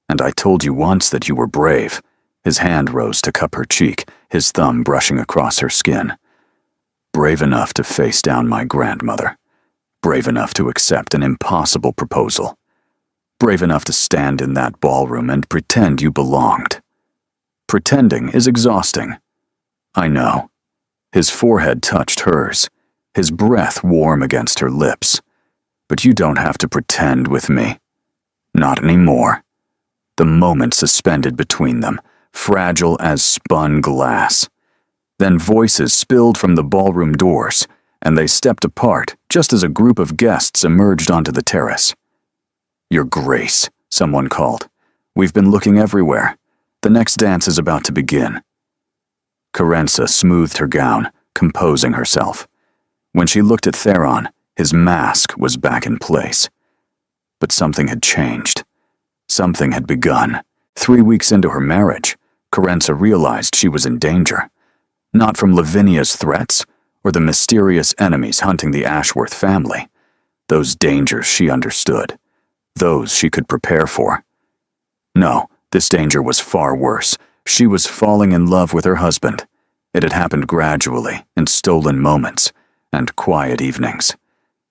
And I told you once that you were brave." His hand rose to cup her cheek, his thumb brushing across her skin. "Brave enough to face down my grandmother. Brave enough to accept an impossible proposal. Brave enough to stand in that ballroom and pretend you belonged. Pretending is exhausting. I know." His forehead touched hers, his breath warm against her lips. "But you don't have to pretend with me. Not anymore." The moment suspended between them, fragile as spun glass. Then voices spilled from the ballroom doors, and they stepped apart just as a group of guests emerged onto the terrace. "Your Grace," someone called. "We've been looking everywhere. The next dance is about to begin." Carenza smoothed her gown, composing herself. When she looked at Theron, his mask was back in place. But something had changed. Something had begun. 3 weeks into her marriage, Carenza realized she was in danger. Not from Lavinia's threats, or the mysterious enemies hunting the Ashworth family. Those dangers she understood. Those she could prepare for. No, this danger was far worse. She was falling in love with her husband. It had happened gradually, in stolen moments, and quiet evenings.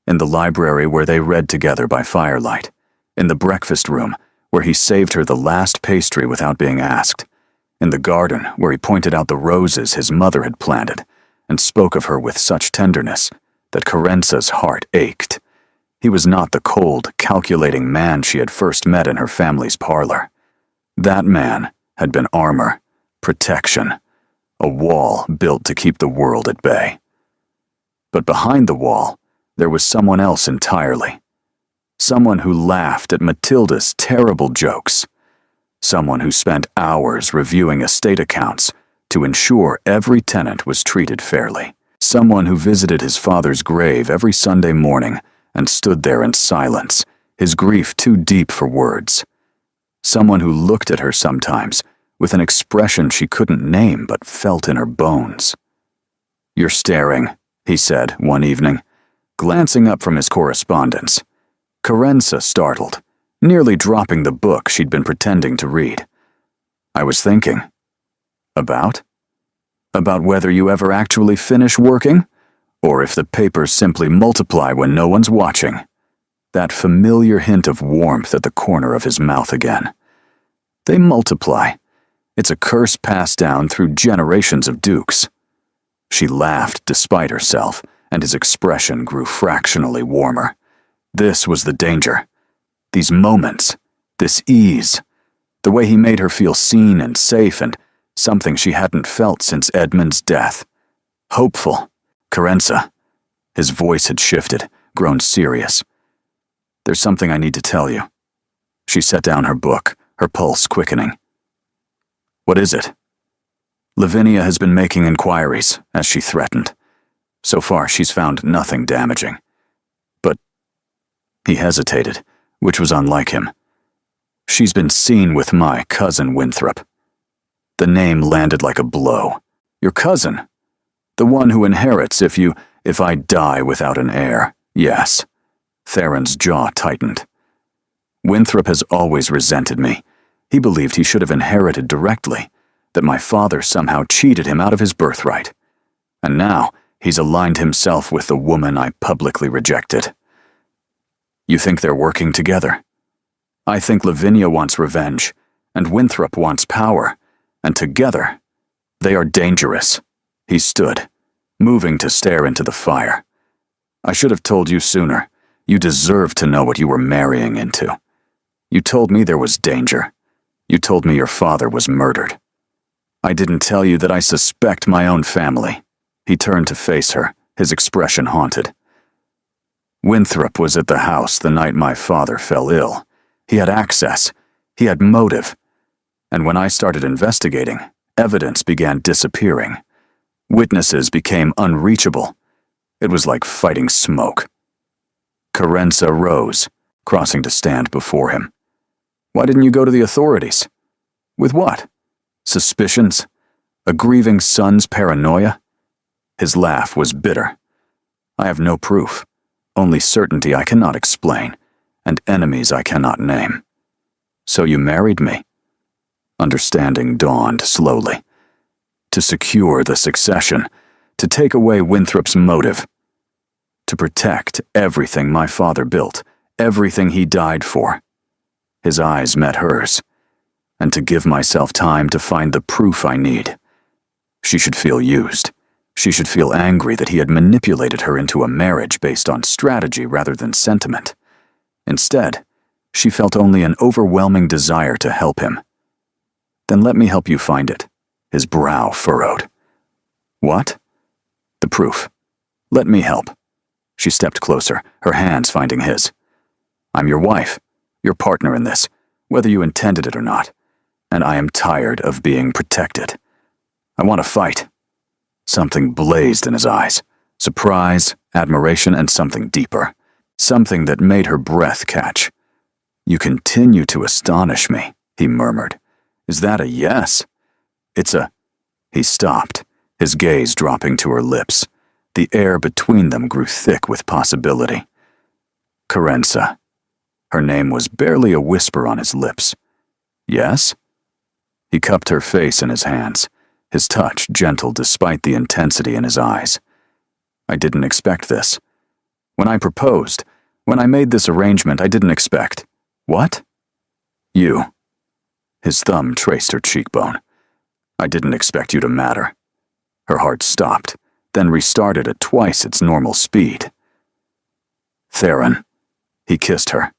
In the library where they read together by firelight. In the breakfast room, where he saved her the last pastry without being asked. In the garden, where he pointed out the roses his mother had planted, and spoke of her with such tenderness that Carenza's heart ached. He was not the cold, calculating man she had first met in her family's parlor. That man had been armor, protection, a wall built to keep the world at bay. But behind the wall, there was someone else entirely. Someone who laughed at Matilda's terrible jokes. Someone who spent hours reviewing estate accounts to ensure every tenant was treated fairly. Someone who visited his father's grave every Sunday morning and stood there in silence, his grief too deep for words. Someone who looked at her sometimes with an expression she couldn't name but felt in her bones. "You're staring," he said one evening, glancing up from his correspondence. Carenza startled, nearly dropping the book she'd been pretending to read. "I was thinking." "About? About whether you ever actually finish working, or if the papers simply multiply when no one's watching." That familiar hint of warmth at the corner of his mouth again. "They multiply. It's a curse passed down through generations of dukes." She laughed despite herself, and his expression grew fractionally warmer. This was the danger. These moments, this ease, the way he made her feel seen and safe, and something she hadn't felt since Edmund's death. Hopeful. "Carenza." His voice had shifted, grown serious. "There's something I need to tell you." She set down her book, her pulse quickening. "What is it?" "Lavinia has been making inquiries, as she threatened. So far, she's found nothing damaging. But..." He hesitated, which was unlike him. "She's been seen with my cousin Winthrop." The name landed like a blow. "Your cousin? The one who inherits if I die without an heir, yes." Theron's jaw tightened. "Winthrop has always resented me. He believed he should have inherited directly, that my father somehow cheated him out of his birthright. And now he's aligned himself with the woman I publicly rejected." "You think they're working together?" "I think Lavinia wants revenge, and Winthrop wants power, and together, they are dangerous." He stood, moving to stare into the fire. "I should have told you sooner. You deserve to know what you were marrying into. You told me there was danger. You told me your father was murdered. I didn't tell you that I suspect my own family." He turned to face her, his expression haunted. "Winthrop was at the house the night my father fell ill. He had access. He had motive. And when I started investigating, evidence began disappearing. Witnesses became unreachable. It was like fighting smoke." Carenza rose, crossing to stand before him. "Why didn't you go to the authorities?" "With what? Suspicions? A grieving son's paranoia?" His laugh was bitter. "I have no proof. Only certainty I cannot explain, and enemies I cannot name." "So you married me?" Understanding dawned slowly. "To secure the succession, to take away Winthrop's motive, to protect everything my father built, everything he died for." His eyes met hers. "And to give myself time to find the proof I need." She should feel used. She should feel angry that he had manipulated her into a marriage based on strategy rather than sentiment. Instead, she felt only an overwhelming desire to help him. "Then let me help you find it." His brow furrowed. "What?" "The proof. Let me help." She stepped closer, her hands finding his. "I'm your wife, your partner in this, whether you intended it or not, and I am tired of being protected. I want to fight." Something blazed in his eyes. Surprise, admiration, and something deeper. Something that made her breath catch. "You continue to astonish me," he murmured. "Is that a yes?" "It's a..." He stopped, his gaze dropping to her lips. The air between them grew thick with possibility. "Carenza." Her name was barely a whisper on his lips. "Yes?" He cupped her face in his hands, his touch gentle despite the intensity in his eyes. "I didn't expect this. When I proposed, when I made this arrangement, I didn't expect. What? You. His thumb traced her cheekbone. I didn't expect you to matter. Her heart stopped, then restarted at twice its normal speed. Theron. He kissed her.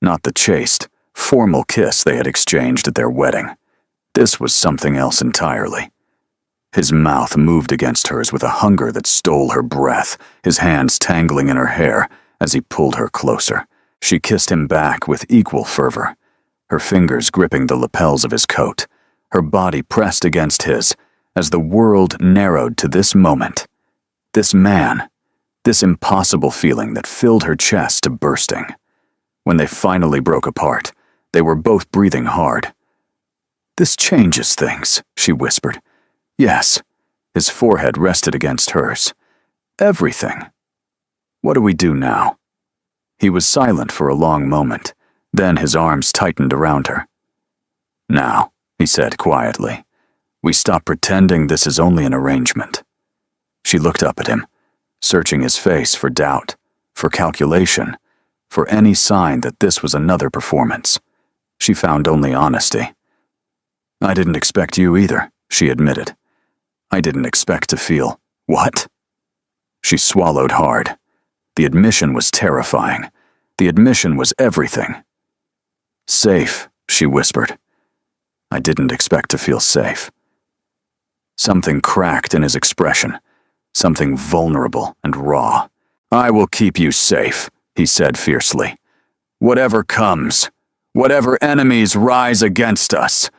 Not the chaste, formal kiss they had exchanged at their wedding. This was something else entirely. His mouth moved against hers with a hunger that stole her breath, his hands tangling in her hair as he pulled her closer. She kissed him back with equal fervor, her fingers gripping the lapels of his coat, her body pressed against his as the world narrowed to this moment. This man, this impossible feeling that filled her chest to bursting. When they finally broke apart, they were both breathing hard. "This changes things," she whispered. "Yes." His forehead rested against hers. "Everything. What do we do now?" He was silent for a long moment, then his arms tightened around her. "Now," he said quietly, "we stop pretending this is only an arrangement." She looked up at him, searching his face for doubt, for calculation, for any sign that this was another performance. She found only honesty. "I didn't expect you either," she admitted. "I didn't expect to feel—" "What?" She swallowed hard. The admission was terrifying. The admission was everything. "Safe," she whispered. "I didn't expect to feel safe." Something cracked in his expression, something vulnerable and raw. "I will keep you safe," he said fiercely. "Whatever comes, whatever enemies rise against us.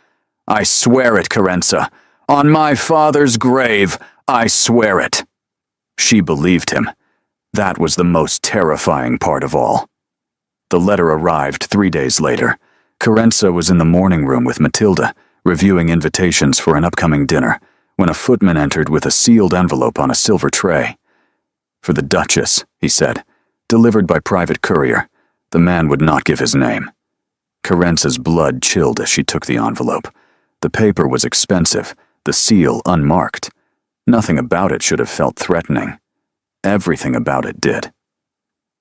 I swear it, Carenza. On my father's grave, I swear it." She believed him. That was the most terrifying part of all. The letter arrived 3 days later. Carenza was in the morning room with Matilda, reviewing invitations for an upcoming dinner, when a footman entered with a sealed envelope on a silver tray. "For the Duchess," he said, "delivered by private courier." The man would not give his name. Carenza's blood chilled as she took the envelope. The paper was expensive, the seal unmarked. Nothing about it should have felt threatening. Everything about it did.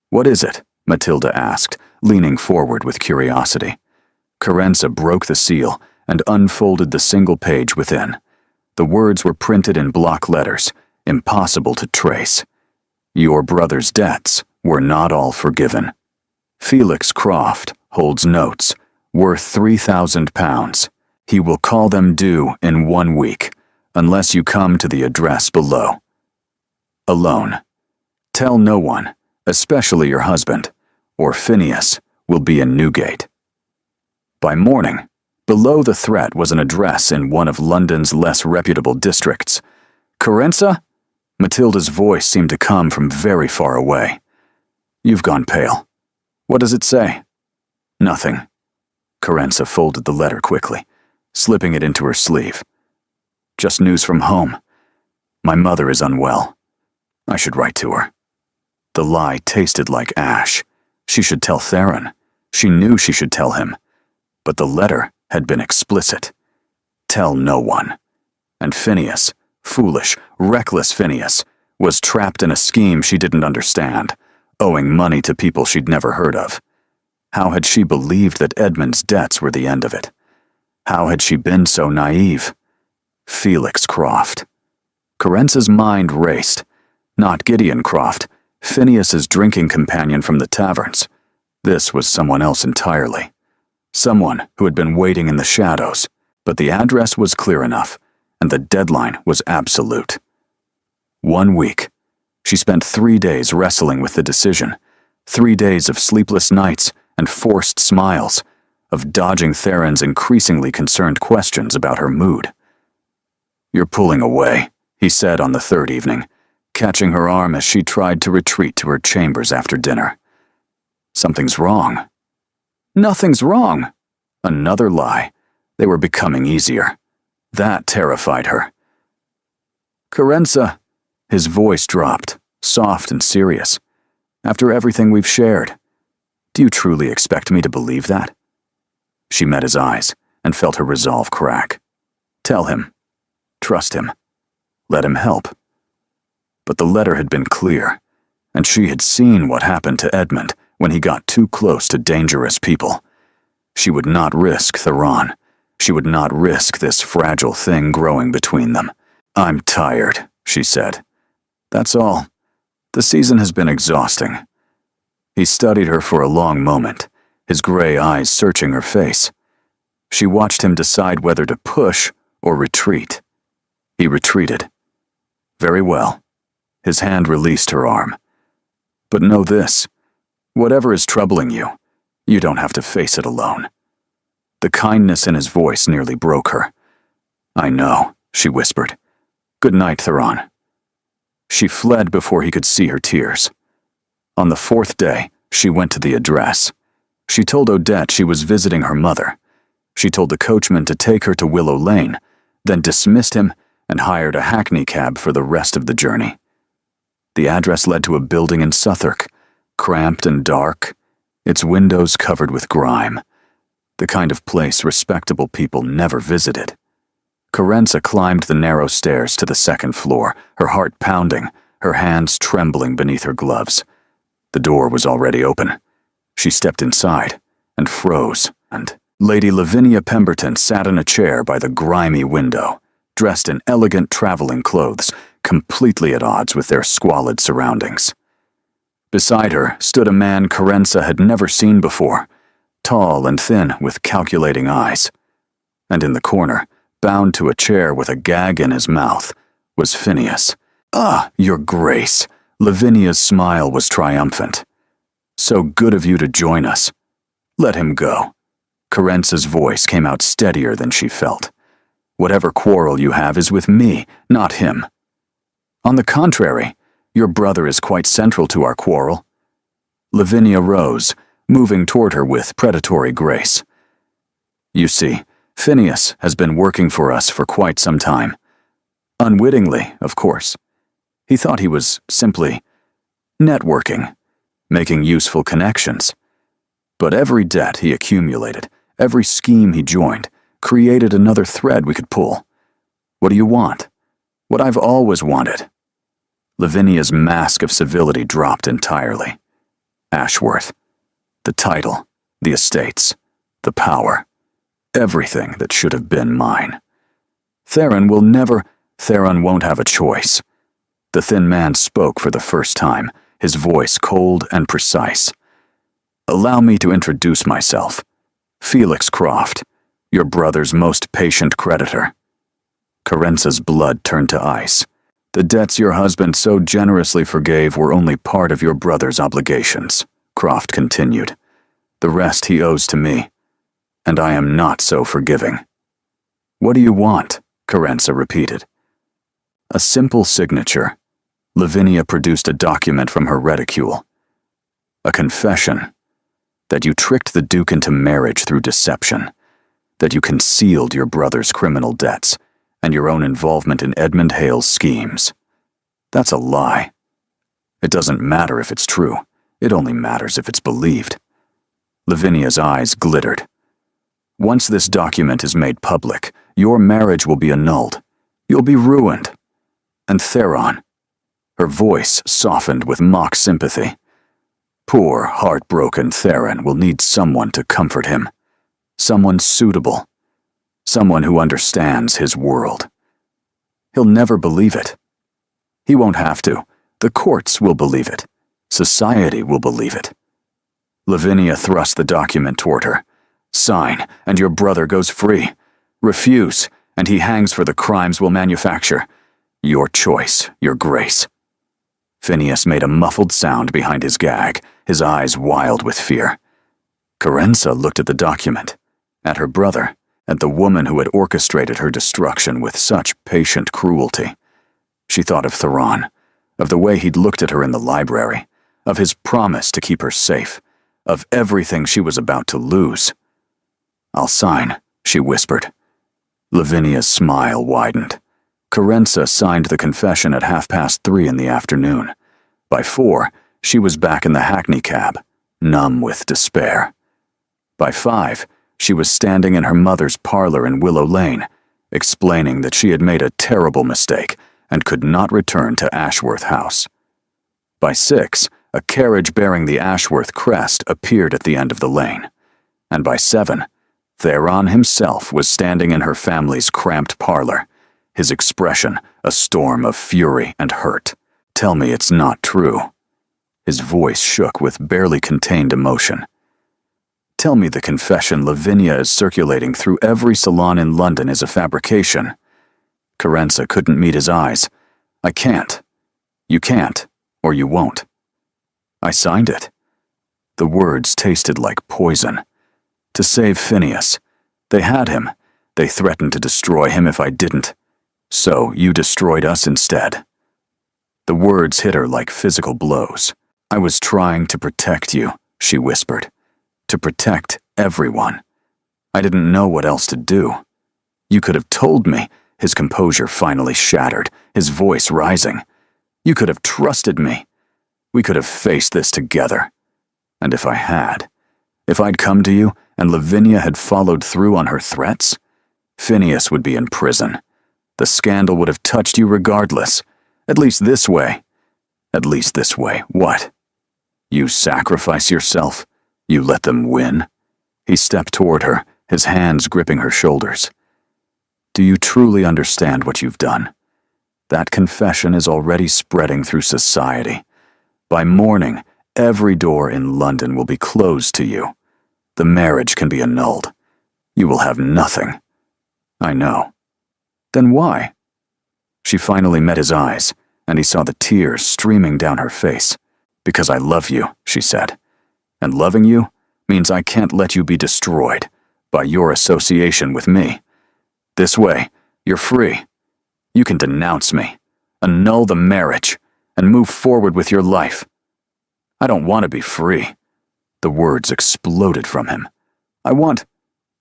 "What is it?" Matilda asked, leaning forward with curiosity. Carenza broke the seal and unfolded the single page within. The words were printed in block letters, impossible to trace. "Your brother's debts were not all forgiven. Felix Croft holds notes, worth £3,000. He will call them due in 1 week, unless you come to the address below. Alone. Tell no one, especially your husband, or Phineas will be in Newgate." By morning, below the threat was an address in one of London's less reputable districts. "Carenza?" Matilda's voice seemed to come from very far away. "You've gone pale. What does it say?" "Nothing." Carenza folded the letter quickly, slipping it into her sleeve. "Just news from home. My mother is unwell. I should write to her." The lie tasted like ash. She should tell Theron. She knew she should tell him. But the letter had been explicit. Tell no one. And Phineas, foolish, reckless Phineas, was trapped in a scheme she didn't understand, owing money to people she'd never heard of. How had she believed that Edmund's debts were the end of it? How had she been so naive? Felix Croft. Carenza's mind raced. Not Gideon Croft, Phineas's drinking companion from the taverns. This was someone else entirely. Someone who had been waiting in the shadows, but the address was clear enough, and the deadline was absolute. 1 week. She spent 3 days wrestling with the decision. 3 days of sleepless nights and forced smiles, of dodging Theron's increasingly concerned questions about her mood. "You're pulling away," he said on the third evening, catching her arm as she tried to retreat to her chambers after dinner. "Something's wrong." "Nothing's wrong." Another lie. They were becoming easier. That terrified her. "Carenza," his voice dropped, soft and serious. "After everything we've shared, do you truly expect me to believe that?" She met his eyes and felt her resolve crack. Tell him. Trust him. Let him help. But the letter had been clear, and she had seen what happened to Edmund when he got too close to dangerous people. She would not risk Theron. She would not risk this fragile thing growing between them. "I'm tired," she said. "That's all. The season has been exhausting." He studied her for a long moment, his gray eyes searching her face. She watched him decide whether to push or retreat. He retreated. "Very well." His hand released her arm. "But know this. Whatever is troubling you, you don't have to face it alone." The kindness in his voice nearly broke her. "I know," she whispered. "Good night, Theron." She fled before he could see her tears. On the 4th day, she went to the address. She told Odette she was visiting her mother. She told the coachman to take her to Willow Lane, then dismissed him and hired a hackney cab for the rest of the journey. The address led to a building in Southwark, cramped and dark, its windows covered with grime, the kind of place respectable people never visited. Carenza climbed the narrow stairs to the 2nd floor, her heart pounding, her hands trembling beneath her gloves. The door was already open. She stepped inside and froze, and Lady Lavinia Pemberton sat in a chair by the grimy window, dressed in elegant traveling clothes, completely at odds with their squalid surroundings. Beside her stood a man Carenza had never seen before, tall and thin with calculating eyes. And in the corner, bound to a chair with a gag in his mouth, was Phineas. "Ah, Your Grace!" Lavinia's smile was triumphant. "So good of you to join us." "Let him go." Carenza's voice came out steadier than she felt. "Whatever quarrel you have is with me, not him." "On the contrary, your brother is quite central to our quarrel." Lavinia rose, moving toward her with predatory grace. "You see, Phineas has been working for us for quite some time. Unwittingly, of course. He thought he was simply networking, making useful connections. But every debt he accumulated, every scheme he joined, created another thread we could pull. What do you want? What I've always wanted." Lavinia's mask of civility dropped entirely. Ashworth. The title, the estates, the power. Everything that should have been mine. Theron won't have a choice. The thin man spoke for the first time, his voice cold and precise. "Allow me to introduce myself. Felix Croft, your brother's most patient creditor." Carenza's blood turned to ice. "The debts your husband so generously forgave were only part of your brother's obligations," Croft continued. "The rest he owes to me. And I am not so forgiving." "What do you want?" Carenza repeated. "A simple signature." Lavinia produced a document from her reticule. "A confession. That you tricked the Duke into marriage through deception. That you concealed your brother's criminal debts and your own involvement in Edmund Hale's schemes. That's a lie. It doesn't matter if it's true. It only matters if it's believed." Lavinia's eyes glittered. "Once this document is made public, your marriage will be annulled. You'll be ruined. And Theron," her voice softened with mock sympathy, "poor, heartbroken Theron will need someone to comfort him. Someone suitable. Someone who understands his world. He'll never believe it. He won't have to. The courts will believe it. Society will believe it." Lavinia thrust the document toward her. "Sign, and your brother goes free. Refuse, and he hangs for the crimes we'll manufacture. Your choice, Your Grace." Phineas made a muffled sound behind his gag, his eyes wild with fear. Carenza looked at the document, at her brother, at the woman who had orchestrated her destruction with such patient cruelty. She thought of Theron, of the way he'd looked at her in the library, of his promise to keep her safe, of everything she was about to lose. "I'll sign," she whispered. Lavinia's smile widened. Carenza signed the confession at 3:30 in the afternoon. By 4, she was back in the hackney cab, numb with despair. By 5, she was standing in her mother's parlor in Willow Lane, explaining that she had made a terrible mistake and could not return to Ashworth House. By 6, a carriage bearing the Ashworth crest appeared at the end of the lane, and by 7, Theron himself was standing in her family's cramped parlor, his expression a storm of fury and hurt. "Tell me it's not true." His voice shook with barely contained emotion. "Tell me the confession Lavinia is circulating through every salon in London is a fabrication." Carenza couldn't meet his eyes. "I can't. You can't, or you won't." "I signed it." The words tasted like poison. "To save Phineas. They had him. They threatened to destroy him if I didn't. So you destroyed us instead." The words hit her like physical blows. "I was trying to protect you," she whispered. "To protect everyone. I didn't know what else to do. You could have told me." His composure finally shattered, his voice rising. "You could have trusted me. We could have faced this together. And if I'd come to you and Lavinia had followed through on her threats, Phineas would be in prison. The scandal would have touched you regardless. At least this way. At least this way, what? You sacrifice yourself? You let them win?" He stepped toward her, his hands gripping her shoulders. "Do you truly understand what you've done? That confession is already spreading through society. By morning, every door in London will be closed to you. The marriage can be annulled. You will have nothing." "I know." "Then why?" She finally met his eyes, and he saw the tears streaming down her face. "Because I love you," she said. "And loving you means I can't let you be destroyed by your association with me. This way, you're free. You can denounce me, annul the marriage, and move forward with your life." "I don't want to be free." The words exploded from him.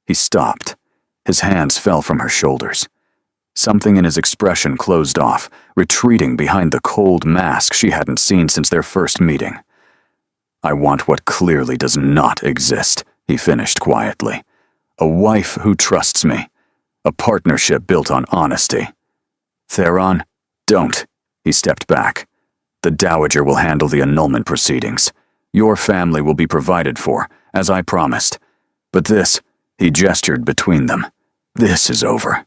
He stopped. His hands fell from her shoulders. Something in his expression closed off, retreating behind the cold mask she hadn't seen since their first meeting. "I want what clearly does not exist," he finished quietly. "A wife who trusts me. A partnership built on honesty." "Theron, don't." He stepped back. "The Dowager will handle the annulment proceedings. Your family will be provided for, as I promised. But this," he gestured between them, "this is over."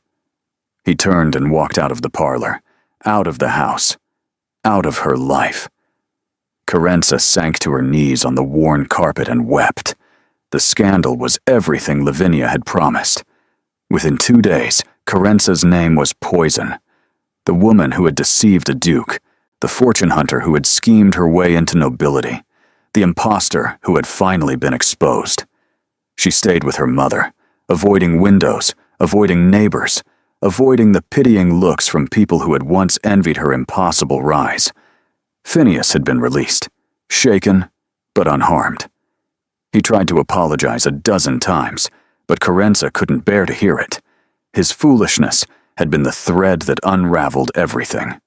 He turned and walked out of the parlor, out of the house, out of her life. Carenza sank to her knees on the worn carpet and wept. The scandal was everything Lavinia had promised. Within 2 days, Carenza's name was poison. The woman who had deceived a duke, the fortune hunter who had schemed her way into nobility, the imposter who had finally been exposed. She stayed with her mother, avoiding windows, avoiding neighbors, avoiding the pitying looks from people who had once envied her impossible rise. Phineas had been released, shaken, but unharmed. He tried to apologize a dozen times, but Carenza couldn't bear to hear it. His foolishness had been the thread that unraveled everything.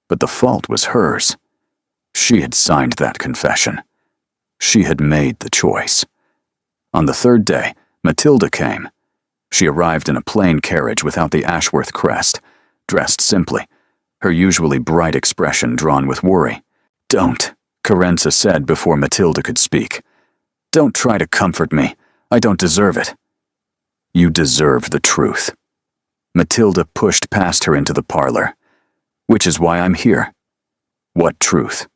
But the fault was hers. She had signed that confession. She had made the choice. On the 3rd day, Matilda came. She arrived in a plain carriage without the Ashworth crest, dressed simply, her usually bright expression drawn with worry. "Don't," Carenza said before Matilda could speak. "Don't try to comfort me. I don't deserve it." "You deserve the truth." Matilda pushed past her into the parlor. "Which is why I'm here." "What truth?"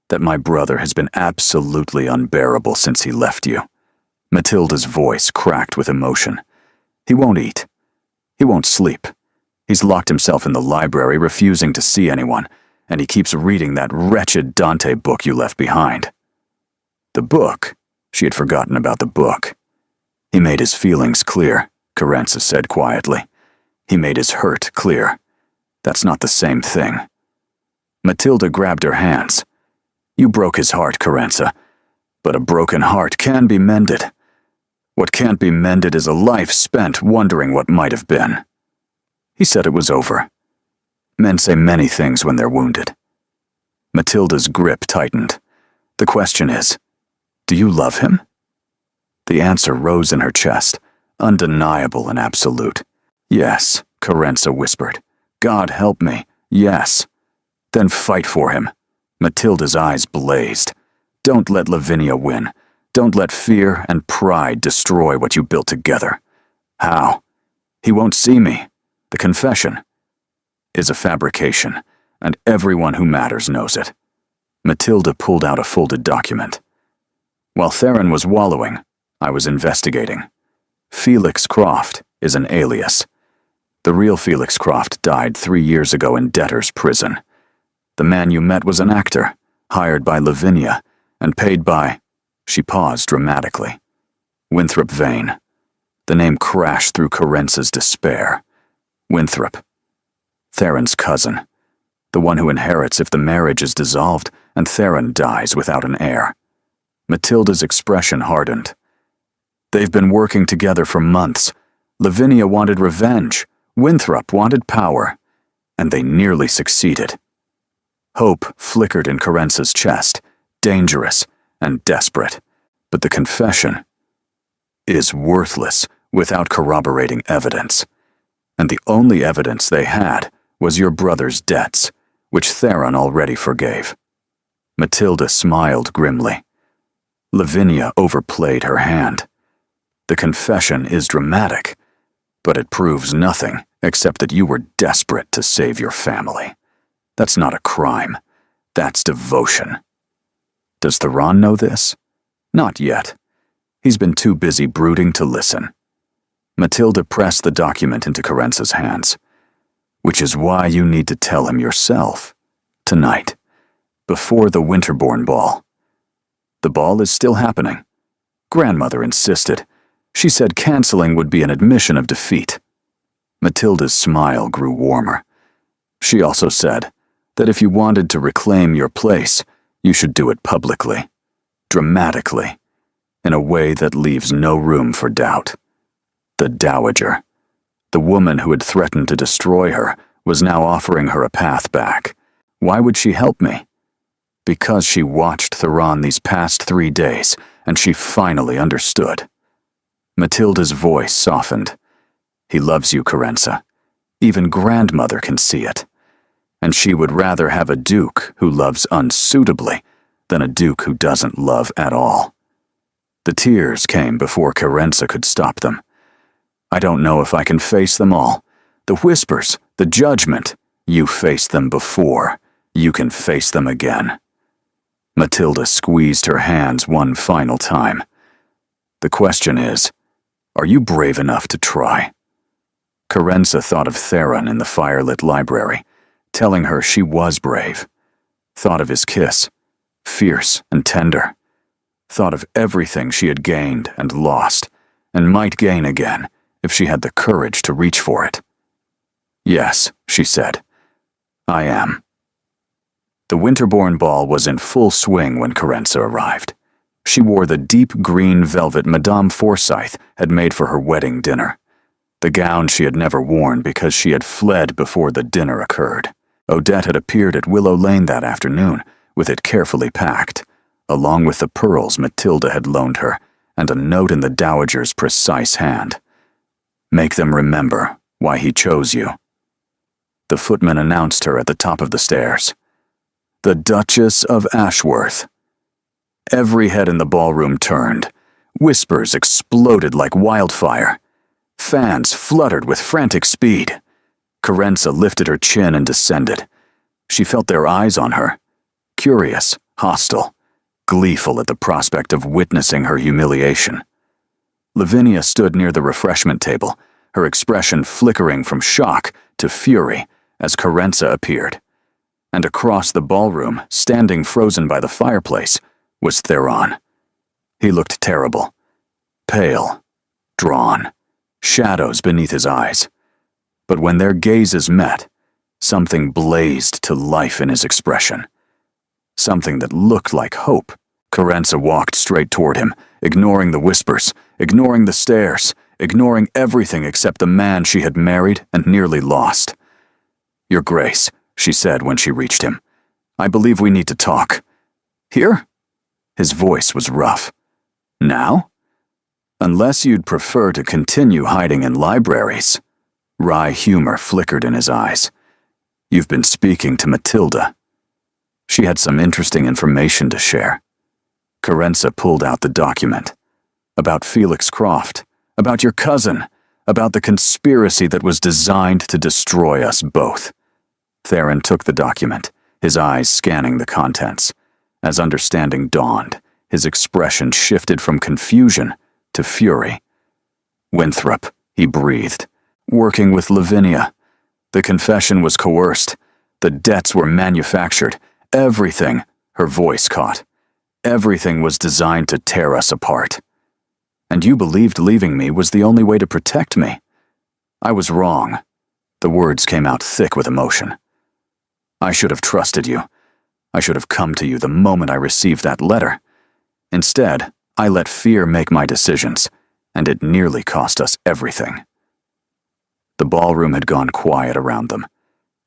"That my brother has been absolutely unbearable since he left you." Matilda's voice cracked with emotion. "He won't eat. He won't sleep. He's locked himself in the library, refusing to see anyone, and he keeps reading that wretched Dante book you left behind." The book? She had forgotten about the book. "He made his feelings clear," Carenza said quietly. "He made his hurt clear. That's not the same thing." Matilda grabbed her hands. "You broke his heart, Carenza. But a broken heart can be mended. What can't be mended is a life spent wondering what might have been." He said it was over. Men say many things when they're wounded. Matilda's grip tightened. "The question is, do you love him?" The answer rose in her chest, undeniable and absolute. "Yes," Carenza whispered. "God help me, yes." "Then fight for him." Matilda's eyes blazed. Don't let Lavinia win. Don't let fear and pride destroy what you built together. How? He won't see me. The confession is a fabrication, and everyone who matters knows it. Matilda pulled out a folded document. While Theron was wallowing, I was investigating. Felix Croft is an alias. The real Felix Croft died 3 years ago in debtor's prison. The man you met was an actor, hired by Lavinia, and paid by— She paused dramatically. Winthrop Vane. The name crashed through Carence's despair. Winthrop. Theron's cousin. The one who inherits if the marriage is dissolved and Theron dies without an heir. Matilda's expression hardened. They've been working together for months. Lavinia wanted revenge. Winthrop wanted power. And they nearly succeeded. Hope flickered in Carence's chest, dangerous and desperate. But the confession is worthless without corroborating evidence. And the only evidence they had was your brother's debts, which Theron already forgave. Matilda smiled grimly. Lavinia overplayed her hand. The confession is dramatic, but it proves nothing except that you were desperate to save your family. That's not a crime. That's devotion. Does Theron know this? Not yet. He's been too busy brooding to listen. Matilda pressed the document into Carence's hands. Which is why you need to tell him yourself. Tonight. Before the Winterbourne ball. The ball is still happening. Grandmother insisted. She said canceling would be an admission of defeat. Matilda's smile grew warmer. She also said that if you wanted to reclaim your place, you should do it publicly, dramatically, in a way that leaves no room for doubt. The Dowager, the woman who had threatened to destroy her, was now offering her a path back. Why would she help me? Because she watched Theron these past 3 days, and she finally understood. Matilda's voice softened. He loves you, Carence. Even grandmother can see it. And she would rather have a duke who loves unsuitably than a duke who doesn't love at all. The tears came before Carence could stop them. I don't know if I can face them all. The whispers, the judgment. You faced them before. You can face them again. Matilda squeezed her hands one final time. The question is, are you brave enough to try? Carence thought of Theron in the firelit library, telling her she was brave. Thought of his kiss, fierce and tender. Thought of everything she had gained and lost, and might gain again if she had the courage to reach for it. Yes, she said, I am. The Winterbourne ball was in full swing when Carence arrived. She wore the deep green velvet Madame Forsyth had made for her wedding dinner, the gown she had never worn because she had fled before the dinner occurred. Odette had appeared at Willow Lane that afternoon, with it carefully packed, along with the pearls Matilda had loaned her, and a note in the Dowager's precise hand. Make them remember why he chose you. The footman announced her at the top of the stairs. The Duchess of Ashworth. Every head in the ballroom turned. Whispers exploded like wildfire. Fans fluttered with frantic speed. Carence lifted her chin and descended. She felt their eyes on her, curious, hostile, gleeful at the prospect of witnessing her humiliation. Lavinia stood near the refreshment table, her expression flickering from shock to fury as Carence appeared. And across the ballroom, standing frozen by the fireplace, was Theron. He looked terrible, pale, drawn, shadows beneath his eyes. But when their gazes met, something blazed to life in his expression. Something that looked like hope. Carence walked straight toward him, ignoring the whispers, ignoring the stares, ignoring everything except the man she had married and nearly lost. Your Grace, she said when she reached him, I believe we need to talk. Here? His voice was rough. Now? Unless you'd prefer to continue hiding in libraries. Wry humor flickered in his eyes. You've been speaking to Matilda. She had some interesting information to share. Carenza pulled out the document. About Felix Croft, about your cousin, about the conspiracy that was designed to destroy us both. Theron took the document, his eyes scanning the contents. As understanding dawned, his expression shifted from confusion to fury. Winthrop, he breathed. Working with Lavinia. The confession was coerced. The debts were manufactured. Everything, her voice caught. Everything was designed to tear us apart. And you believed leaving me was the only way to protect me. I was wrong. The words came out thick with emotion. I should have trusted you. I should have come to you the moment I received that letter. Instead, I let fear make my decisions, and it nearly cost us everything. The ballroom had gone quiet around them.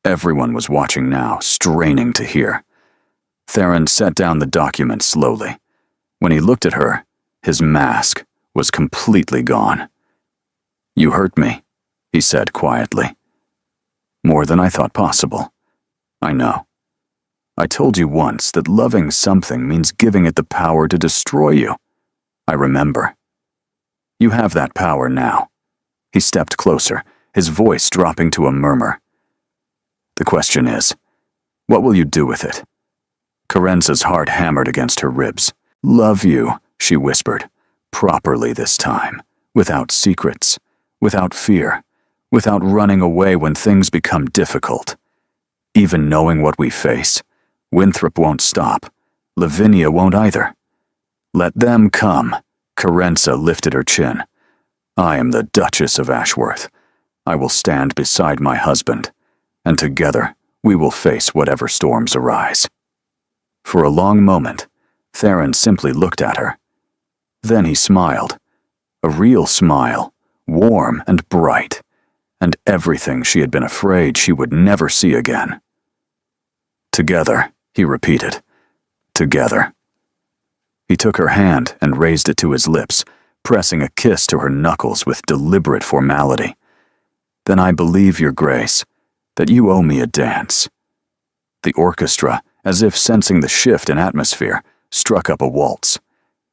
Everyone was watching now, straining to hear. Theron set down the document slowly. When he looked at her, his mask was completely gone. You hurt me, he said quietly. More than I thought possible. I know. I told you once that loving something means giving it the power to destroy you. I remember. You have that power now. He stepped closer, his voice dropping to a murmur. The question is, what will you do with it? Carenza's heart hammered against her ribs. Love you, she whispered, properly this time, without secrets, without fear, without running away when things become difficult. Even knowing what we face, Winthrop won't stop. Lavinia won't either. Let them come. Carenza lifted her chin. I am the Duchess of Ashworth. I will stand beside my husband, and together we will face whatever storms arise. For a long moment, Theron simply looked at her. Then he smiled. A real smile, warm and bright, and everything she had been afraid she would never see again. Together, he repeated. Together. He took her hand and raised it to his lips, pressing a kiss to her knuckles with deliberate formality. Then I believe, Your Grace, that you owe me a dance. The orchestra, as if sensing the shift in atmosphere, struck up a waltz.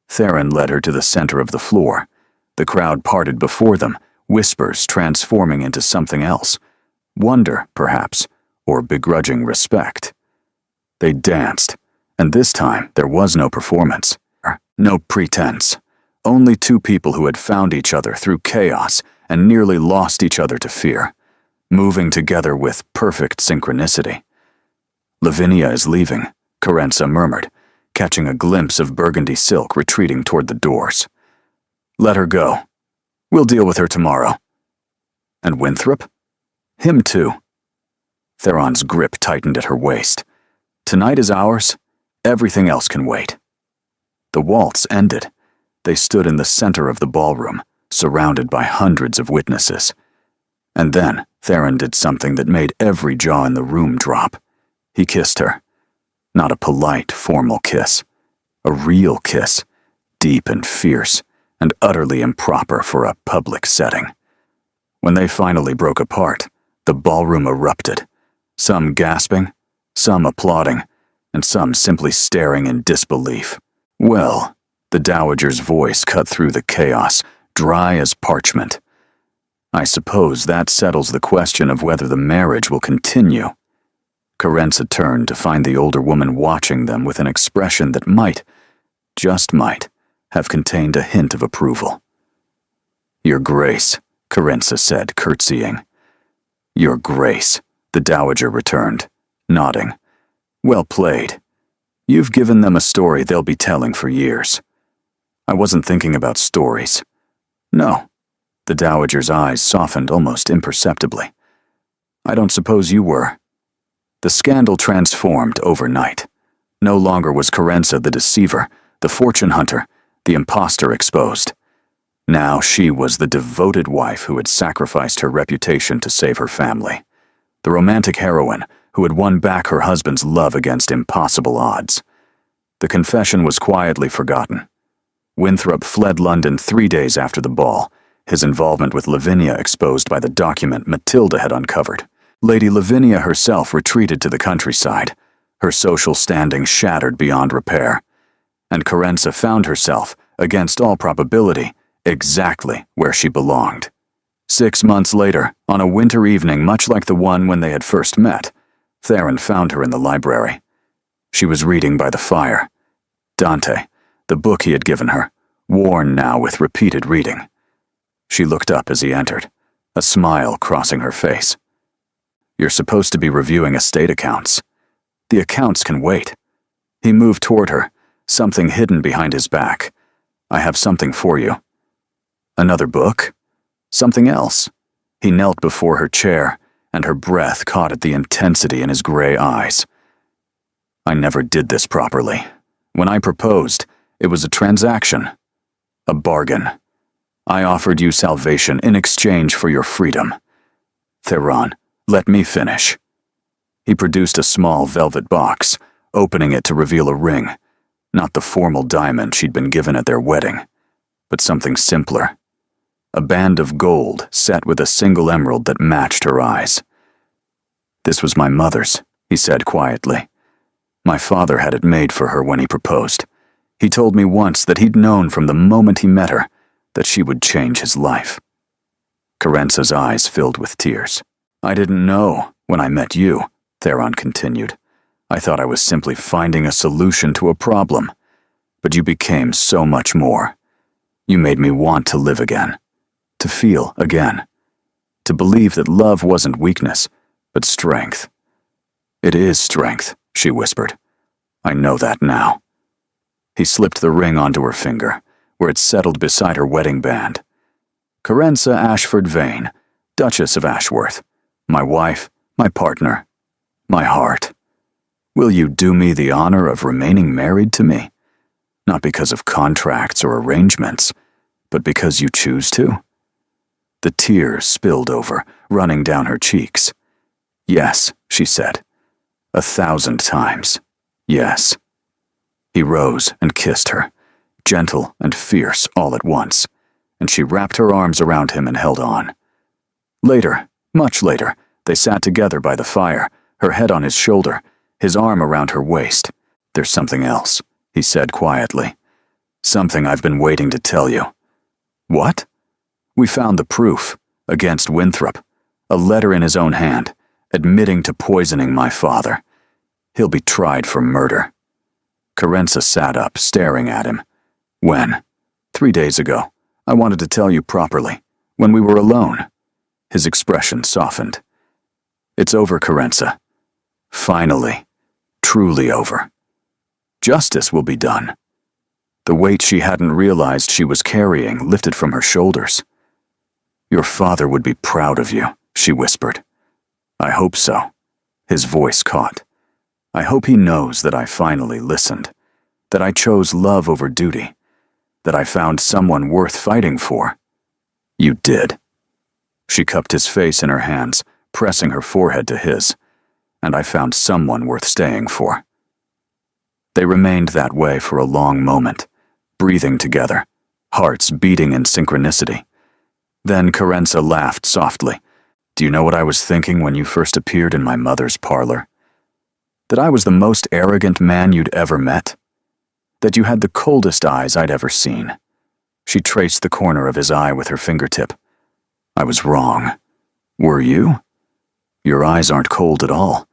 Theron led her to the center of the floor. The crowd parted before them, whispers transforming into something else. Wonder, perhaps, or begrudging respect. They danced, and this time there was no performance, no pretense. Only two people who had found each other through chaos and nearly lost each other to fear, moving together with perfect synchronicity. Lavinia is leaving, Carenza murmured, catching a glimpse of burgundy silk retreating toward the doors. Let her go. We'll deal with her tomorrow. And Winthrop? Him too. Theron's grip tightened at her waist. Tonight is ours. Everything else can wait. The waltz ended. They stood in the center of the ballroom, surrounded by hundreds of witnesses. And then Theron did something that made every jaw in the room drop. He kissed her. Not a polite, formal kiss. A real kiss, deep and fierce, and utterly improper for a public setting. When they finally broke apart, the ballroom erupted, some gasping, some applauding, and some simply staring in disbelief. Well, the dowager's voice cut through the chaos, dry as parchment. I suppose that settles the question of whether the marriage will continue. Carenza turned to find the older woman watching them with an expression that might, just might, have contained a hint of approval. Your Grace, Carenza said, curtsying. Your Grace, the dowager returned, nodding. Well played. You've given them a story they'll be telling for years. I wasn't thinking about stories. No. The dowager's eyes softened almost imperceptibly. I don't suppose you were. The scandal transformed overnight. No longer was Carenza the deceiver, the fortune hunter, the imposter exposed. Now she was the devoted wife who had sacrificed her reputation to save her family. The romantic heroine who had won back her husband's love against impossible odds. The confession was quietly forgotten. Winthrop fled London 3 days after the ball, his involvement with Lavinia exposed by the document Matilda had uncovered. Lady Lavinia herself retreated to the countryside, her social standing shattered beyond repair. and Carenza found herself, against all probability, exactly where she belonged. 6 months later, on a winter evening much like the one when they had first met, Theron found her in the library. She was reading by the fire. Dante, the book he had given her, worn now with repeated reading. She looked up as he entered, a smile crossing her face. "You're supposed to be reviewing estate accounts. The accounts can wait." He moved toward her, something hidden behind his back. "I have something for you." "Another book? Something else?" He knelt before her chair, and her breath caught at the intensity in his gray eyes. "I never did this properly. When I proposed, it was a transaction, a bargain. I offered you salvation in exchange for your freedom. Theron, let me finish." He produced a small velvet box, opening it to reveal a ring, not the formal diamond she'd been given at their wedding, but something simpler. A band of gold set with a single emerald that matched her eyes. "This was my mother's," he said quietly. "My father had it made for her when he proposed. He told me once that he'd known from the moment he met her that she would change his life." Carenza's eyes filled with tears. "I didn't know when I met you," Theron continued. "I thought I was simply finding a solution to a problem. But you became so much more. You made me want to live again, to feel again, to believe that love wasn't weakness, but strength." "It is strength," she whispered. "I know that now." He slipped the ring onto her finger, where it settled beside her wedding band. "Carenza Ashford Vane, Duchess of Ashworth, my wife, my partner, my heart. Will you do me the honor of remaining married to me? Not because of contracts or arrangements, but because you choose to?" The tears spilled over, running down her cheeks. "Yes," she said. 1,000 times. Yes. He rose and kissed her, gentle and fierce all at once, and she wrapped her arms around him and held on. Later, much later, they sat together by the fire, her head on his shoulder, his arm around her waist. "There's something else," he said quietly. "Something I've been waiting to tell you." "What?" "We found the proof, against Winthrop, a letter in his own hand, admitting to poisoning my father. He'll be tried for murder." Carenza sat up, staring at him. "When?" "3 days ago. I wanted to tell you properly, when we were alone." His expression softened. "It's over, Carenza. Finally, truly over. Justice will be done." The weight she hadn't realized she was carrying lifted from her shoulders. "Your father would be proud of you," she whispered. "I hope so." His voice caught. "I hope he knows that I finally listened, that I chose love over duty, that I found someone worth fighting for." "You did." She cupped his face in her hands, pressing her forehead to his. "And I found someone worth staying for." They remained that way for a long moment, breathing together, hearts beating in synchronicity. Then Carenza laughed softly. "Do you know what I was thinking when you first appeared in my mother's parlor? That I was the most arrogant man you'd ever met. That you had the coldest eyes I'd ever seen." She traced the corner of his eye with her fingertip. "I was wrong. Were you? Your eyes aren't cold at all.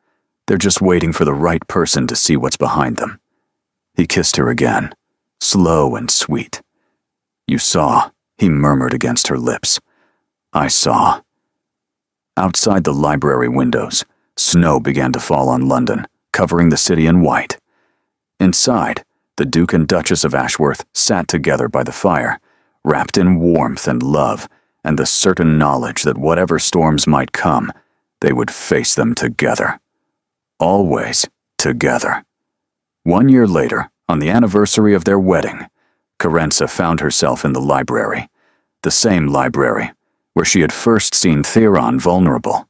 They're just waiting for the right person to see what's behind them." He kissed her again, slow and sweet. "You saw," he murmured against her lips. "I saw." Outside the library windows, snow began to fall on London, covering the city in white. Inside, the Duke and Duchess of Ashworth sat together by the fire, wrapped in warmth and love, and the certain knowledge that whatever storms might come, they would face them together. Always together. 1 year later, on the anniversary of their wedding, Carenza found herself in the library, the same library where she had first seen Theron vulnerable,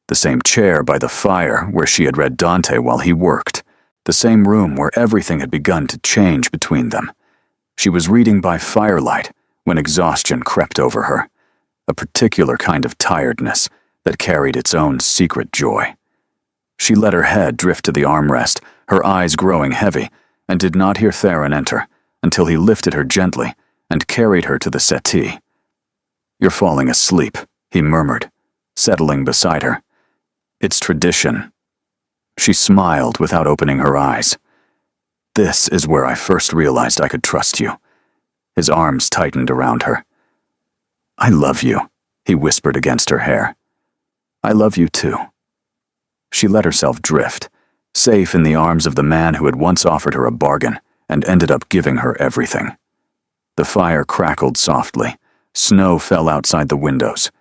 the same chair by the fire where she had read Dante while he worked, the same room where everything had begun to change between them. She was reading by firelight when exhaustion crept over her, a particular kind of tiredness that carried its own secret joy. She let her head drift to the armrest, her eyes growing heavy, and did not hear Theron enter until he lifted her gently and carried her to the settee. "You're falling asleep," he murmured, settling beside her. "It's tradition." She smiled without opening her eyes. "This is where I first realized I could trust you." His arms tightened around her. "I love you," he whispered against her hair. "I love you too." She let herself drift, safe in the arms of the man who had once offered her a bargain and ended up giving her everything. The fire crackled softly, snow fell outside the windows,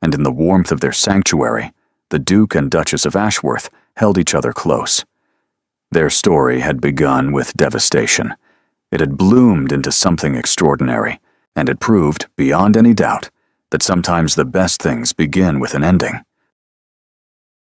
and in the warmth of their sanctuary, the Duke and Duchess of Ashworth held each other close. Their story had begun with devastation. It had bloomed into something extraordinary, and it proved, beyond any doubt, that sometimes the best things begin with an ending.